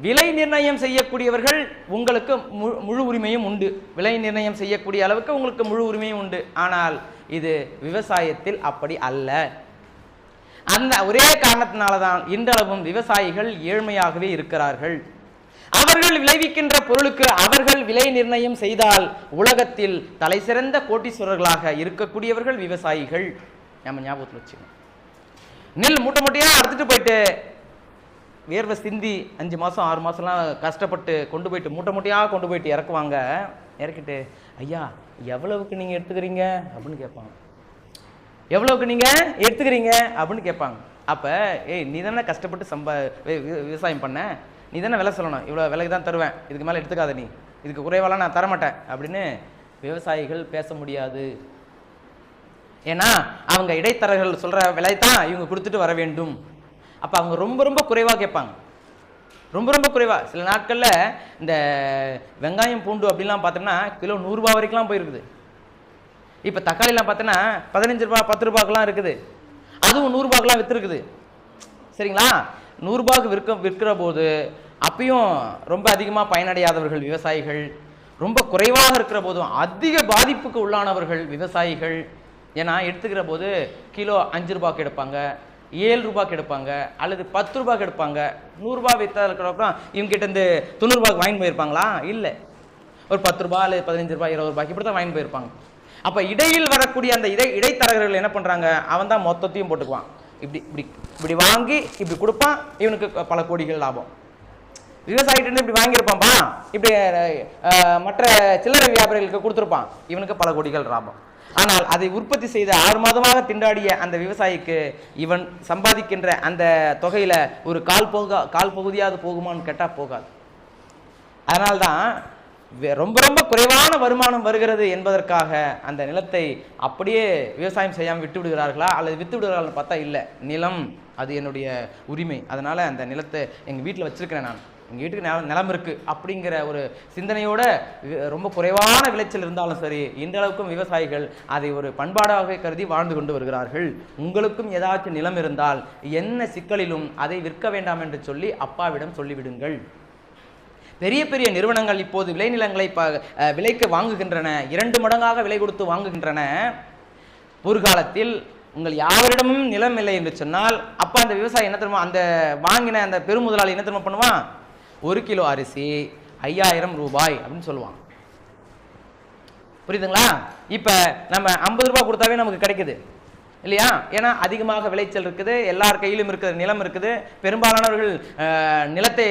விலை நிர்ணயம் செய்யக்கூடியவர்கள் உங்களுக்கு முழு உரிமையும் உண்டு. விலை நிர்ணயம் செய்யக்கூடிய அளவுக்கு உங்களுக்கு முழு உரிமையும் உண்டு. ஆனால் இது விவசாயத்தில் அப்படி அல்ல. அந்த ஒரே காரணத்தினால்தான் இன்றளவும் விவசாயிகள் ஏழ்மையாகவே இருக்கிறார்கள். அவர்கள் விளைவிக்கின்ற பொருளுக்கு அவர்கள் விலை நிர்ணயம் செய்தால் உலகத்தில் தலை சிறந்த கோட்டீஸ்வரர்களாக இருக்கக்கூடியவர்கள் விவசாயிகள். நம்ம ஞாபகத்தில் வச்சுக்கணும். நெல் மூட்டை மூட்டையா அறுத்துட்டு போயிட்டு வேர்வை சிந்தி 5 மாசம் 6 மாசம்லாம் கஷ்டப்பட்டு கொண்டு போயிட்டு மூட்டை மூட்டையாக கொண்டு போயிட்டு இறக்குவாங்க. இறக்கிட்டு ஐயா எவ்வளவுக்கு நீங்க எடுத்துக்கிறீங்க அப்படின்னு கேட்பாங்க. எவ்வளவுக்கு நீங்க எடுத்துக்கிறீங்க அப்படின்னு கேட்பாங்க. அப்ப நீ தானே கஷ்டப்பட்டு விவசாயம் பண்ண, நீ தானே விலை சொல்லணும், இவ்வளோ விலைக்கு தான் தருவேன், இதுக்கு மேலே எடுத்துக்காத, நீ இதுக்கு குறைவாலாம் நான் தரமாட்டேன் அப்படின்னு விவசாயிகள் பேச முடியாது. ஏன்னா அவங்க இடைத்தரகர்கள் சொல்ற விலை தான் இவங்க கொடுத்துட்டு வர வேண்டும். அப்ப அவங்க ரொம்ப ரொம்ப குறைவாக கேட்பாங்க, ரொம்ப ரொம்ப குறைவா. சில நாட்கள்ல இந்த வெங்காயம் பூண்டு அப்படிலாம் பார்த்தோம்னா கிலோ 100 ரூபாய் வரைக்கும்லாம் போயிருக்குது. இப்போ தக்காளிலாம் பார்த்தோன்னா 15 ரூபாய் 10 ரூபாய்க்குலாம் இருக்குது. அதுவும் 100 ரூபாய்க்குலாம் விற்றுருக்குது. சரிங்களா? 100 ரூபாய்க்கு விற்கிற போது அப்பயும் ரொம்ப அதிகமாக பயனடையாதவர்கள் விவசாயிகள், ரொம்ப குறைவாக இருக்கிற போதும் அதிக பாதிப்புக்கு உள்ளானவர்கள் விவசாயிகள். ஏன்னா எடுத்துக்கிற போது கிலோ 5 ரூபாய்க்கு எடுப்பாங்க, 7 ரூபாய்க்கு எடுப்பாங்க, அல்லது 10 ரூபாய்க்கு எடுப்பாங்க. 100 ரூபாய் விற்றா இருக்கிறப்பறம் இவங்க கிட்ட இருந்து 90 ரூபாய்க்கு வாங்கிட்டு போயிருப்பாங்களா? இல்லை, ஒரு 10 ரூபாய் அல்லது 15 ரூபாய் 20 ரூபாய்க்கு இப்படி தான் வாங்கிட்டு போயிருப்பாங்க. அப்ப இடையில் வரக்கூடிய அந்த இடைத்தரகர்கள் என்ன பண்றாங்க, அவன் தான் மொத்தத்தையும் போட்டுக்குவான். இப்படி இப்படி இப்படி வாங்கி இப்படி கொடுப்பான், இவனுக்கு பல கோடிகள் லாபம். விவசாயிகிட்ட இப்படி வாங்கியிருப்பான்பா, இப்படி மற்ற சில்லறை வியாபாரிகளுக்கு கொடுத்துருப்பான், இவனுக்கு பல கோடிகள் லாபம். ஆனால் அதை உற்பத்தி செய்த 6 மாதமாக திண்டாடிய அந்த விவசாயிக்கு இவன் சம்பாதிக்கின்ற அந்த தொகையில ஒரு கால் பகுதியாவது போகுமான்னு கேட்டா போகாது. அதனால்தான் ரொம்ப ரொம்ப குறைவான வருமானம் வருகிறது என்பதற்காக அந்த நிலத்தை அப்படியே விவசாயம் செய்யாமல் விட்டு விடுகிறார்களா அல்லது வித்து விடுகிறார்கள் பார்த்தா இல்லை. நிலம் அது என்னுடைய உரிமை, அதனால அந்த நிலத்தை எங்கள் வீட்டில் வச்சிருக்கிறேன், நான் எங்கள் வீட்டுக்கு நிலம் இருக்குது அப்படிங்கிற ஒரு சிந்தனையோட ரொம்ப குறைவான விளைச்சல் இருந்தாலும் சரி, இன்றளவுக்கும் விவசாயிகள் அதை ஒரு பண்பாடாக கருதி வாழ்ந்து கொண்டு வருகிறார்கள். உங்களுக்கும் ஏதாச்சும் நிலம் இருந்தால் என்ன சிக்கலிலும் அதை விற்க வேண்டாம் என்று சொல்லி அப்பாவிடம் சொல்லிவிடுங்கள். பெரிய பெரிய நிறுவனங்கள் இப்போது விளைநிலங்களை விலைக்கு வாங்குகின்றன, 2 மடங்காக விலை கொடுத்து வாங்குகின்றன. ஒரு காலத்தில் உங்கள் யாவரிடமும் நிலம் இல்லை என்று சொன்னால் அப்போ அந்த விவசாயி என்ன தெரியுமா, அந்த வாங்கின அந்த பெருமுதலாளி என்ன தெரியுமா பண்ணுவான், 1 கிலோ அரிசி 5000 ரூபாய் அப்படின்னு சொல்லுவான். புரியுதுங்களா? இப்போ நம்ம 50 ரூபாய் கொடுத்தாவே நமக்கு கிடைக்குது இல்லையா? ஏன்னா அதிகமாக விளைச்சல் இருக்குது, எல்லார் கையிலும் இருக்குது, நிலம் இருக்குது. பெரும்பாலானவர்கள் நிலத்தை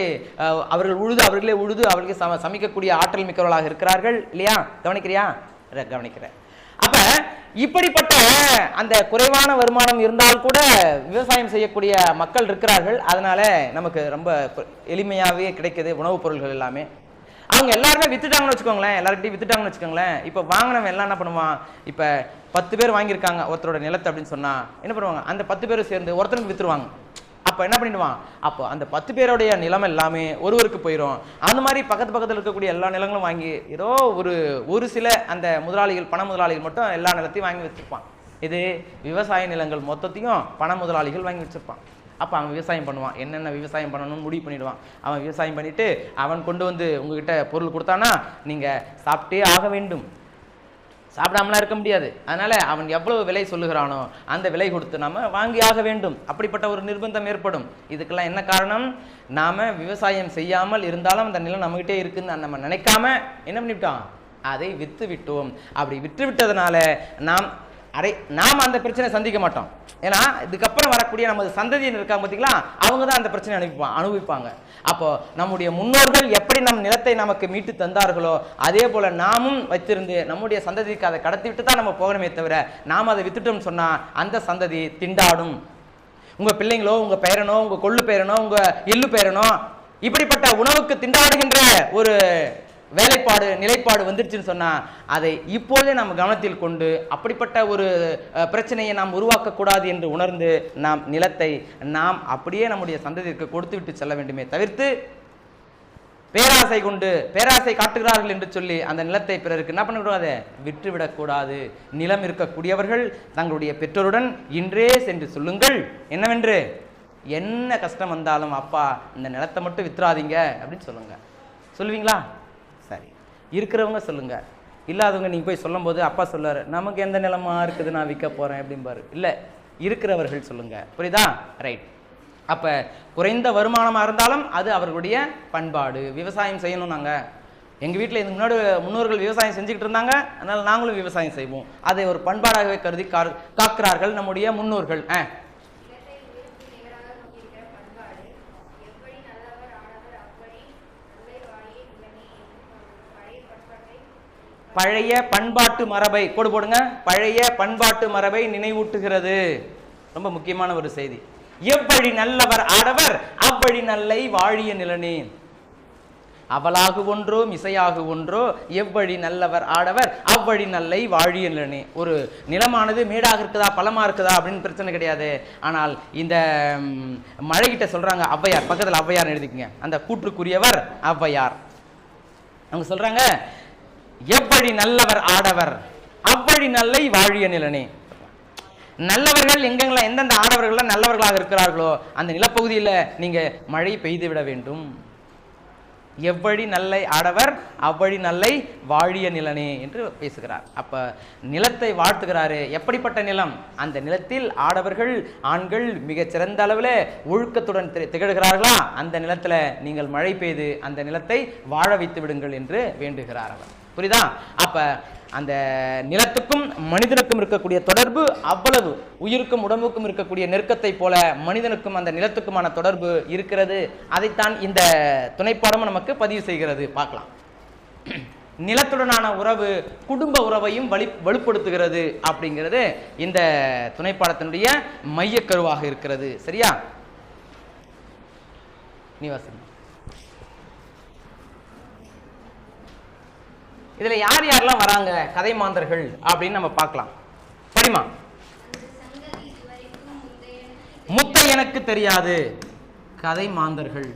அவர்களே உழுது அவர்களுக்கு சமைக்கக்கூடிய ஆற்றல் மிக்கவர்களாக இருக்கிறார்கள் இல்லையா? கவனிக்கிறியா? கவனிக்கிறேன். அப்ப இப்படிப்பட்ட அந்த குறைவான வருமானம் இருந்தால் கூட விவசாயம் செய்யக்கூடிய மக்கள் இருக்கிறார்கள். அதனால நமக்கு ரொம்ப எளிமையாகவே கிடைக்குது உணவுப் பொருள்கள் எல்லாமே. அவங்க எல்லாருமே வித்துட்டாங்கன்னு வச்சுக்கோங்களேன், எல்லாருக்கிட்டையும் வித்துட்டாங்கன்னு வச்சுக்கோங்களேன். இப்போ வாங்கினவன் எல்லாம் என்ன பண்ணுவான், இப்போ 10 பேர் வாங்கியிருக்காங்க ஒருத்தரோட நிலத்தை அப்படின்னு சொன்னா என்ன பண்ணுவாங்க, அந்த 10 பேரும் சேர்ந்து ஒருத்தருக்கு வித்துருவாங்க. அப்போ என்ன பண்ணிடுவான், அப்போ அந்த 10 பேருடைய நிலம் எல்லாமே ஒருவருக்கு போயிடும். அந்த மாதிரி பக்கத்தில் இருக்கக்கூடிய எல்லா நிலங்களும் வாங்கி ஏதோ ஒரு சில அந்த முதலாளிகள், பண முதலாளிகள் மட்டும் எல்லா நிலத்தையும் வாங்கி வச்சிருப்பான். இது விவசாய நிலங்கள் மொத்தத்தையும் பண முதலாளிகள் வாங்கி வச்சிருப்பான். அப்போ அவன் விவசாயம் பண்ணுவான், என்னென்ன விவசாயம் பண்ணணும்னு முடிவு பண்ணிடுவான். அவன் விவசாயம் பண்ணிட்டு அவன் கொண்டு வந்து உங்ககிட்ட பொருள் கொடுத்தானா நீங்கள் சாப்பிட்டே ஆக வேண்டும், சாப்பிடாமலாம் இருக்க முடியாது. அதனால அவன் எவ்வளவு விலை சொல்லுகிறானோ அந்த விலை கொடுத்து நாம வாங்கி ஆக வேண்டும். அப்படிப்பட்ட ஒரு நிர்பந்தம் ஏற்படும். இதுக்கெல்லாம் என்ன காரணம், நாம விவசாயம் செய்யாமல் இருந்தாலும் அந்த நிலம் நம்மகிட்டே இருக்குன்னு நம்ம நினைக்காம என்ன பண்ணிவிட்டோம், அதை விற்று விட்டோம். அப்படி விற்று விட்டதுனால நாம் அந்த பிரச்சனை சந்திக்க மாட்டோம். ஏன்னா இதுக்கப்புறம் வரக்கூடிய நமது சந்ததியினர் இருக்காங்க பார்த்தீங்களா, அவங்க தான் அந்த பிரச்சனை அனுபவிப்பாங்க. அப்போ நம்முடைய முன்னோர்கள் எப்படி நம் நிலத்தை நமக்கு மீட்டு தந்தார்களோ அதே போல நாமும் வச்சிருந்து நம்முடைய சந்ததிக்கு அதை கடத்தி விட்டு தான் நம்ம போகணுமே தவிர நாம் அதை வித்துட்டோம்னு சொன்னா அந்த சந்ததி திண்டாடும். உங்க பிள்ளைங்களோ, உங்க பேரனோ, உங்க கொள்ளு பேரனோ, உங்க எள்ளு பேரனோ இப்படிப்பட்ட உணவுக்கு திண்டாடுகின்ற ஒரு வேலைப்பாடு நிலைப்பாடு வந்துருச்சுன்னு சொன்னா அதை இப்போதே நாம் கவனத்தில் கொண்டு அப்படிப்பட்ட ஒரு பிரச்சனையை நாம் உருவாக்கக்கூடாது என்று உணர்ந்து நாம் நிலத்தை நாம் அப்படியே நம்முடைய சந்ததிக்கு கொடுத்து விட்டு செல்ல வேண்டுமே தவிர்த்து பேராசை கொண்டு பேராசை காட்டுகிறார்கள் என்று சொல்லி அந்த நிலத்தை பிறருக்கு என்ன பண்ணக்கூடாது, விற்றுவிடக்கூடாது. நிலம் இருக்கக்கூடியவர்கள் தங்களுடைய பெற்றோருடன் இன்றே சென்று சொல்லுங்கள் என்னவென்று, என்ன கஷ்டம் வந்தாலும் அப்பா இந்த நிலத்தை மட்டும் வித்துறாதீங்க அப்படின்னு சொல்லுங்க. சொல்லுவீங்களா? சரி, இருக்கிறவங்க சொல்லுங்க. இல்லாதவங்க நீங்கள் போய் சொல்லும் போது அப்பா சொல்லாரு நமக்கு எந்த நிலமா இருக்குது நான் விற்க போகிறேன் அப்படிம்பாரு. இல்லை, இருக்கிறவர்கள் சொல்லுங்க. புரியுதா? ரைட். அப்போ குறைந்த வருமானமாக இருந்தாலும் அது அவர்களுடைய பண்பாடு. விவசாயம் செய்யணும். நாங்கள் எங்கள் வீட்டில் இதுக்கு முன்னாடி முன்னோர்கள் விவசாயம் செஞ்சுக்கிட்டு இருந்தாங்க, அதனால் நாங்களும் விவசாயம் செய்வோம். அதை ஒரு பண்பாடாகவே கருதி காக்கிறார்கள் நம்முடைய முன்னோர்கள். பழைய பண்பாட்டு மரபை போடுங்க. பழைய பண்பாட்டு மரபை நினைவூட்டுகிறது. ரொம்ப முக்கியமான ஒரு செய்தி. எவ்வழி நல்லவர் ஆடவர் அவ்வழி நல்லை வாழிய நிலனே. அவளாகு ஒன்றோ மிசையாகு ஒன்றோ எவ்வழி நல்லவர் ஆடவர் அவ்வழி நல்லை வாழிய நிலனே. ஒரு நிலமானது மேடாக இருக்குதா பள்ளமா இருக்குதா அப்படின்னு பிரச்சனை கிடையாது. ஆனால் இந்த மழைகிட்ட சொல்றாங்க, ஔவையார் பக்கத்தில் ஔவையார் எழுதிக்கங்க, அந்த கூற்றுக்குரியவர் ஔவையார். அவங்க சொல்றாங்க, எவ்வழி நல்லவர் ஆடவர் அவ்வழி நல்லை வாழிய நிலனே. நல்லவர்கள் எந்தெந்த ஆடவர்கள் நல்லவர்களாக இருக்கிறார்களோ அந்த நிலப்பகுதியில் நீங்க மழை பெய்து விட வேண்டும். எவ்வழி நல்லை ஆடவர் அவ்வழி நல்லை வாழிய நிலனே என்று பேசுகிறார். அப்ப நிலத்தை வாழ்த்துகிறாரு. எப்படிப்பட்ட நிலம்? அந்த நிலத்தில் ஆடவர்கள் ஆண்கள் மிகச் சிறந்த அளவில் ஒழுக்கத்துடன் திகழ்கிறார்களா, அந்த நிலத்துல நீங்கள் மழை பெய்து அந்த நிலத்தை வாழ வைத்து விடுங்கள் என்று வேண்டுகிறார் அவர். புரியுதா? அப்ப அந்த நிலத்துக்கும் மனிதனுக்கும் இருக்கக்கூடிய தொடர்பு அவ்வளவு உயிருக்கும் உடம்புக்கும் இருக்கக்கூடிய நெருக்கத்தை போல மனிதனுக்கும் அந்த நிலத்துக்குமான தொடர்பு இருக்கிறது. அதைத்தான் இந்த துணைப்பாடமும் நமக்கு பதிவு செய்கிறது. பார்க்கலாம். நிலத்துடனான உறவு குடும்ப உறவையும் வலுப்படுத்துகிறது அப்படிங்கிறது இந்த துணைப்பாடத்தினுடைய மையக்கருவாக இருக்கிறது. சரியா? நீவாசன் இதுல யார் யாரெல்லாம் வராங்க கதை மாந்தர்கள் அப்படின்னு நம்ம பார்க்கலாம். படிமா. முத்தை எனக்கு தெரியாது. கதை மாந்தர்கள்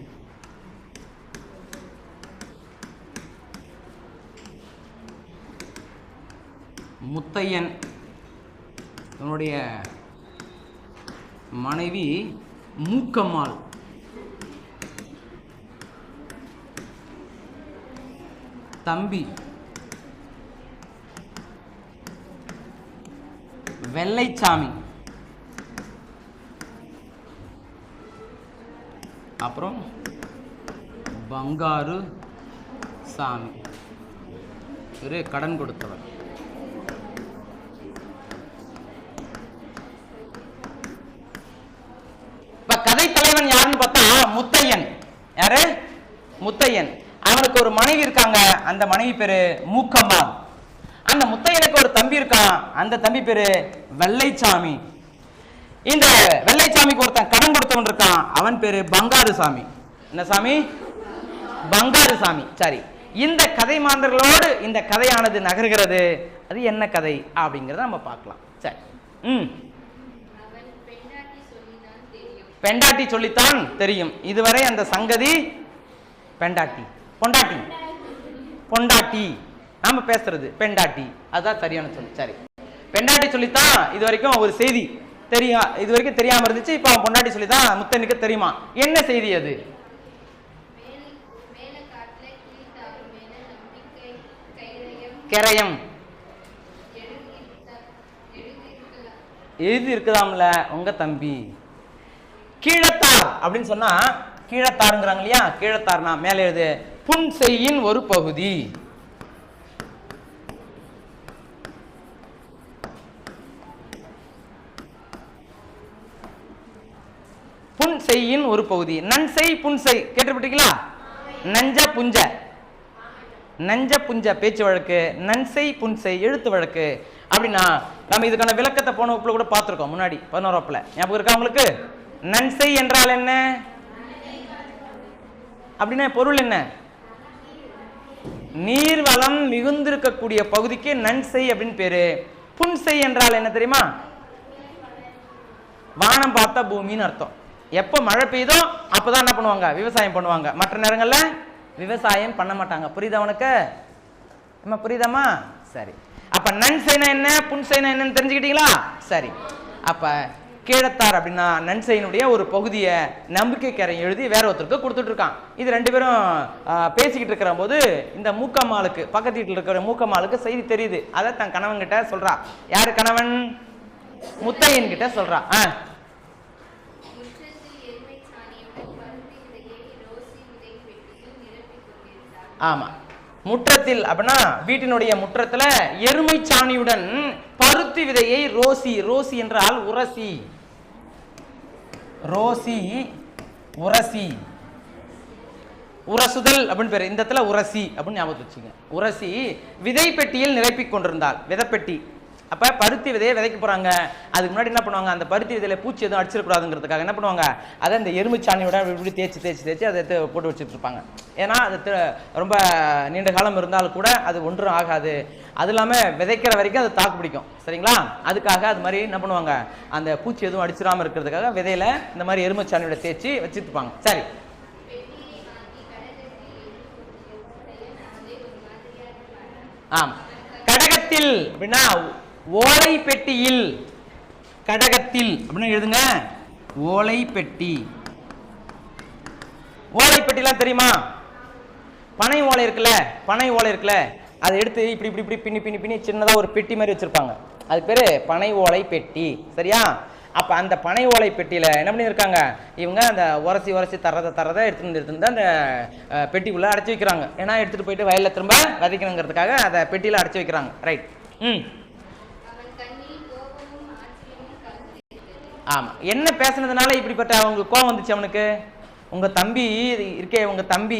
முத்தையன் தன்னுடைய மனைவி மூக்கம்மாள். தம்பி வெள்ளைச்சாமி. அப்புறம் பங்காரு சாமி, ஒரு கடன் கொடுத்தவர். இப்ப கதை தலைவன் யாருன்னு பார்த்தா முத்தையன். யாரு? முத்தையன். அவனுக்கு ஒரு மனைவி இருக்காங்க, அந்த மனைவி பேரு மூக்கம்மாள். அந்த முத்தையனுக்கு ஒரு தம்பி இருக்கான், அந்த தம்பி பேரு வெள்ளைச்சாமி. இந்த வெள்ளைச்சாமிக்கு ஒருத்தன் கடன் கொடுத்தவன் இருக்கான், அவன் பேரு பங்காரு சாமி. என்ன சாமி? பங்காரு சாமி. சரி, இந்த கதை மாந்தர்களோடு இந்த கதையானது நகர்கிறது. அது என்ன கதை அப்படிங்கறத நம்ம பார்க்கலாம். சரி. பெண்டாட்டி சொல்லித்தான் தெரியும். இதுவரை அந்த சங்கதி பெண்டாட்டி பொண்டாட்டி பொண்டாட்டி நாம பேசுறது பெண்டாட்டி, அதுதான் சரியான சொல்லு. சரி, பெண்டாட்டி சொல்லித்தான் இது வரைக்கும் ஒரு செய்தி தெரியும். இது வரைக்கும் தெரியாம இருந்துச்சு, இப்ப அவன் பொண்டாட்டி சொல்லித்தான் முத்தனுக்கு தெரியுமா. என்ன செய்தி அது? கரையம் எழுதி இருக்குதாம்ல உங்க தம்பி. கீழத்தார் அப்படின்னு சொன்னா, கீழத்தாருங்கிறாங்க இல்லையா, கீழத்தார்னா மேல எழுது புன்செய்யின் ஒரு பகுதி. புன்செய்யின் ஒரு பகுதி. நன்செய் புன்செய் கேட்டுப்பட்டீங்களா? நஞ்ச புஞ்ச, நஞ்ச புஞ்ச பேச்சு வழக்கு, நன்செய் புன்செய் எழுத்து வழக்கு. அப்படின்னா நம்ம இதுக்கான விளக்கத்தை போன வகுப்புல கூட பார்த்திருக்கோம், முன்னாடி 11 வகுப்புல. ஞாபகம் இருக்கா உங்களுக்கு? நன்செய் என்றால் என்ன அப்படின்னா பொருள் என்ன? நீர்வளம் மிகுந்திருக்கக்கூடிய பகுதிக்கு நன்செய் அப்படின்னு பேரு. புன்செய் என்றால் என்ன தெரியுமா? வானம் பார்த்த பூமின்னு அர்த்தம். எப்ப மழை பெய்யுதோ அப்பதான் என்ன பண்ணுவாங்க? விவசாயம் பண்ணுவாங்க. மற்ற நேரங்கள்ல விவசாயம் பண்ண மாட்டாங்க. புரியுதா உனக்கு? நம்ம புரியுதாமா? சரி, அப்ப நன்செய்னா என்ன, புன்செய்னா என்னன்னு தெரிஞ்சுக்கிட்டீங்களா? சரி, அப்ப கீழத்தார் அப்படின்னா நன்செய்னுடைய ஒரு பகுதியை நம்பிக்கைக்கரை எழுதி வேற ஒருத்தருக்கு கொடுத்துட்டு இருக்கான். இது ரெண்டு பேரும் பேசிக்கிட்டு இருக்கிற போது இந்த மூக்கம்மாளுக்கு, பக்கத்து வீட்டில் இருக்கிற மூக்கம்மாளுக்கு செய்தி தெரியுது. அதை தன் கணவன் கிட்ட சொல்றா. யாரு கணவன்? முத்தையன் கிட்ட சொல்றா. ஆமா, முற்றத்தில் அப்படின்னா வீட்டினுடைய முற்றத்துல எருமை சாணியுடன் பருத்தி விதையை ரோசி. ரோசி என்றால் உரசி. ரோசி உரசி, உரசுதல் அப்படின்னு பேரு. இந்த இடத்துல உரசி அப்படின்னு ஞாபகம் வச்சுங்க. உரசி விதை பெட்டியில் நிரப்பிக் கொண்டிருந்தாள். விதைப்பெட்டி. அப்ப பருத்தி விதையை விதைக்க போறாங்க. அதுக்கு முன்னாடி என்ன பண்ணுவாங்க? அந்த பருத்தி விதையில பூச்சி எதுவும் அடிச்சிடக்கூடாதுங்கிறதுக்காக என்ன பண்ணுவாங்க? அதை அந்த எருமை சாணியோட இப்படி தேய்ச்சி தேய்ச்சி தேய்ச்சி அதை போட்டு வச்சுட்டு இருப்பாங்க. ஏன்னா அது ரொம்ப நீண்ட காலம் இருந்தாலும் கூட அது ஒன்றும் ஆகாது. அது இல்லாமல் விதைக்கிற வரைக்கும் அது தாக்கு பிடிக்கும். சரிங்களா? அதுக்காக அது மாதிரி என்ன பண்ணுவாங்க? அந்த பூச்சி எதுவும் அடிச்சிடாம இருக்கிறதுக்காக விதையில இந்த மாதிரி எருமை சாணியோட தேய்ச்சி வச்சுட்டு இருப்பாங்க. சரி, ஆமா, கடகத்தில் அப்படின்னா ஓலை பெட்டியில். கடகத்தில் அப்படின்னா எழுதுங்க, ஓலை பெட்டி. ஓலை பெட்டிலாம் தெரியுமா? பனை ஓலை இருக்குல்ல, பனை ஓலை இருக்குல்ல, அதை எடுத்து இப்படி இப்படி இப்படி பின்னி பின்னி பின்னி சின்னதாக ஒரு பெட்டி மாதிரி வச்சிருப்பாங்க. அது பேரு பனை ஓலை பெட்டி. சரியா? அப்ப அந்த பனை ஓலை பெட்டியில என்ன பண்ணியிருக்காங்க இவங்க? அந்த உரசி உரசி தரதை எடுத்துட்டு அந்த பெட்டிக்குள்ள அடைச்சி வைக்கிறாங்க. ஏன்னா எடுத்துட்டு போயிட்டு வயல்ல திரும்ப விதைக்கணுங்கிறதுக்காக அதை பெட்டியில அடைச்சி வைக்கிறாங்க. ரைட். ஆமா, என்ன பேசுனதுனால இப்படிப்பட்ட அவங்களுக்கு கோவம் வந்துச்சு அவனுக்கு? உங்க தம்பி இருக்கே, உங்க தம்பி,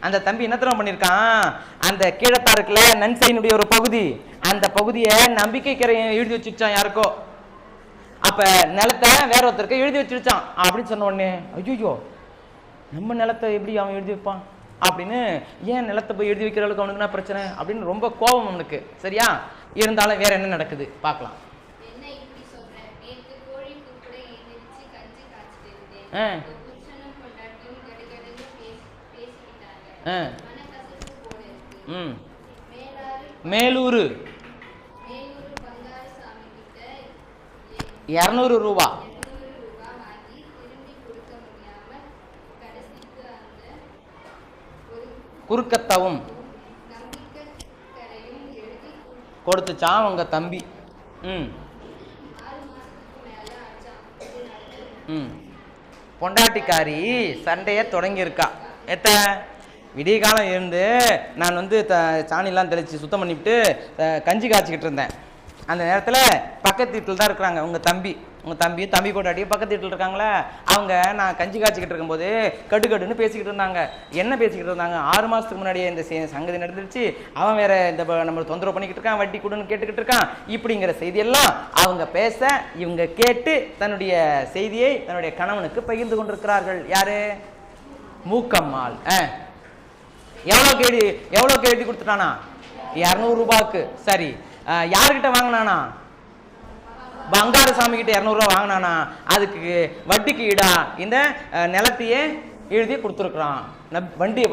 அந்த தம்பி என்ன தெரியுமா பண்ணிருக்கான்? அந்த கீழத்தாருக்குல நன்செய்னுடைய ஒரு பகுதி, அந்த பகுதியை நம்பிக்கைக்கரை எழுதி வச்சுச்சான் யாருக்கோ. அப்ப நிலத்தை வேற ஒருத்தருக்கு எழுதி வச்சிருச்சான். அப்படின்னு சொன்ன உடனே ஐயோ, நம்ம நிலத்தை எப்படி அவன் எழுதி வைப்பான் அப்படின்னு, ஏன் நிலத்தை போய் எழுதி வைக்கிற அளவுக்கு அவனுக்கு என்ன பிரச்சனை அப்படின்னு ரொம்ப கோபம் அவனுக்கு. சரியா? இருந்தாலும் வேற என்ன நடக்குது பார்க்கலாம். மேலூர் 200 ரூபா. குறுக்கத்தவும் கொடுத்துச்சான் உங்க தம்பி. பொண்டாட்டிக்காரி சண்டையை தொடங்கியிருக்கா. விடிய காலம் இருந்து நான் வந்து சாணிலாம் தெளித்து சுத்தம் பண்ணிவிட்டு கஞ்சி காய்ச்சிக்கிட்டு இருந்தேன். அந்த நேரத்தில் பக்கத்து வீட்டில் தான் இருக்கிறாங்க உங்கள் தம்பி பொண்டாட்டியும் பக்கத்து வீட்டில் இருக்காங்களே. அவங்க நான் கஞ்சி காய்ச்சிக்கிட்டு இருக்கும்போது கடுன்னு பேசிக்கிட்டு இருந்தாங்க. என்ன பேசிக்கிட்டு இருந்தாங்க? 6 மாதத்துக்கு முன்னாடியே இந்த சங்கதி நடந்துருச்சு, அவன் வேற இந்த நம்மளை தொந்தரவு பண்ணிக்கிட்டு இருக்கான், வட்டி கொடுன்னு கேட்டுக்கிட்டு இருக்கான், இப்படிங்கிற செய்தியெல்லாம் அவங்க பேச இவங்க கேட்டு தன்னுடைய செய்தியை தன்னுடைய கணவனுக்கு பகிர்ந்து கொண்டிருக்கிறார்கள். யாரு? மூக்கம்மாள். எவ்வளோ எழுதி கொடுத்துட்டானா? 200 ரூபாய்க்கு. சரி, யாருக்கிட்ட வாங்கினானா? பங்காரு சாமி கிட்ட 200 ரூபா வாங்கினானா? அதுக்கு வட்டிக்கு ஈடா இந்த நிலத்தையே எழுதி கொடுத்துருக்குறான்.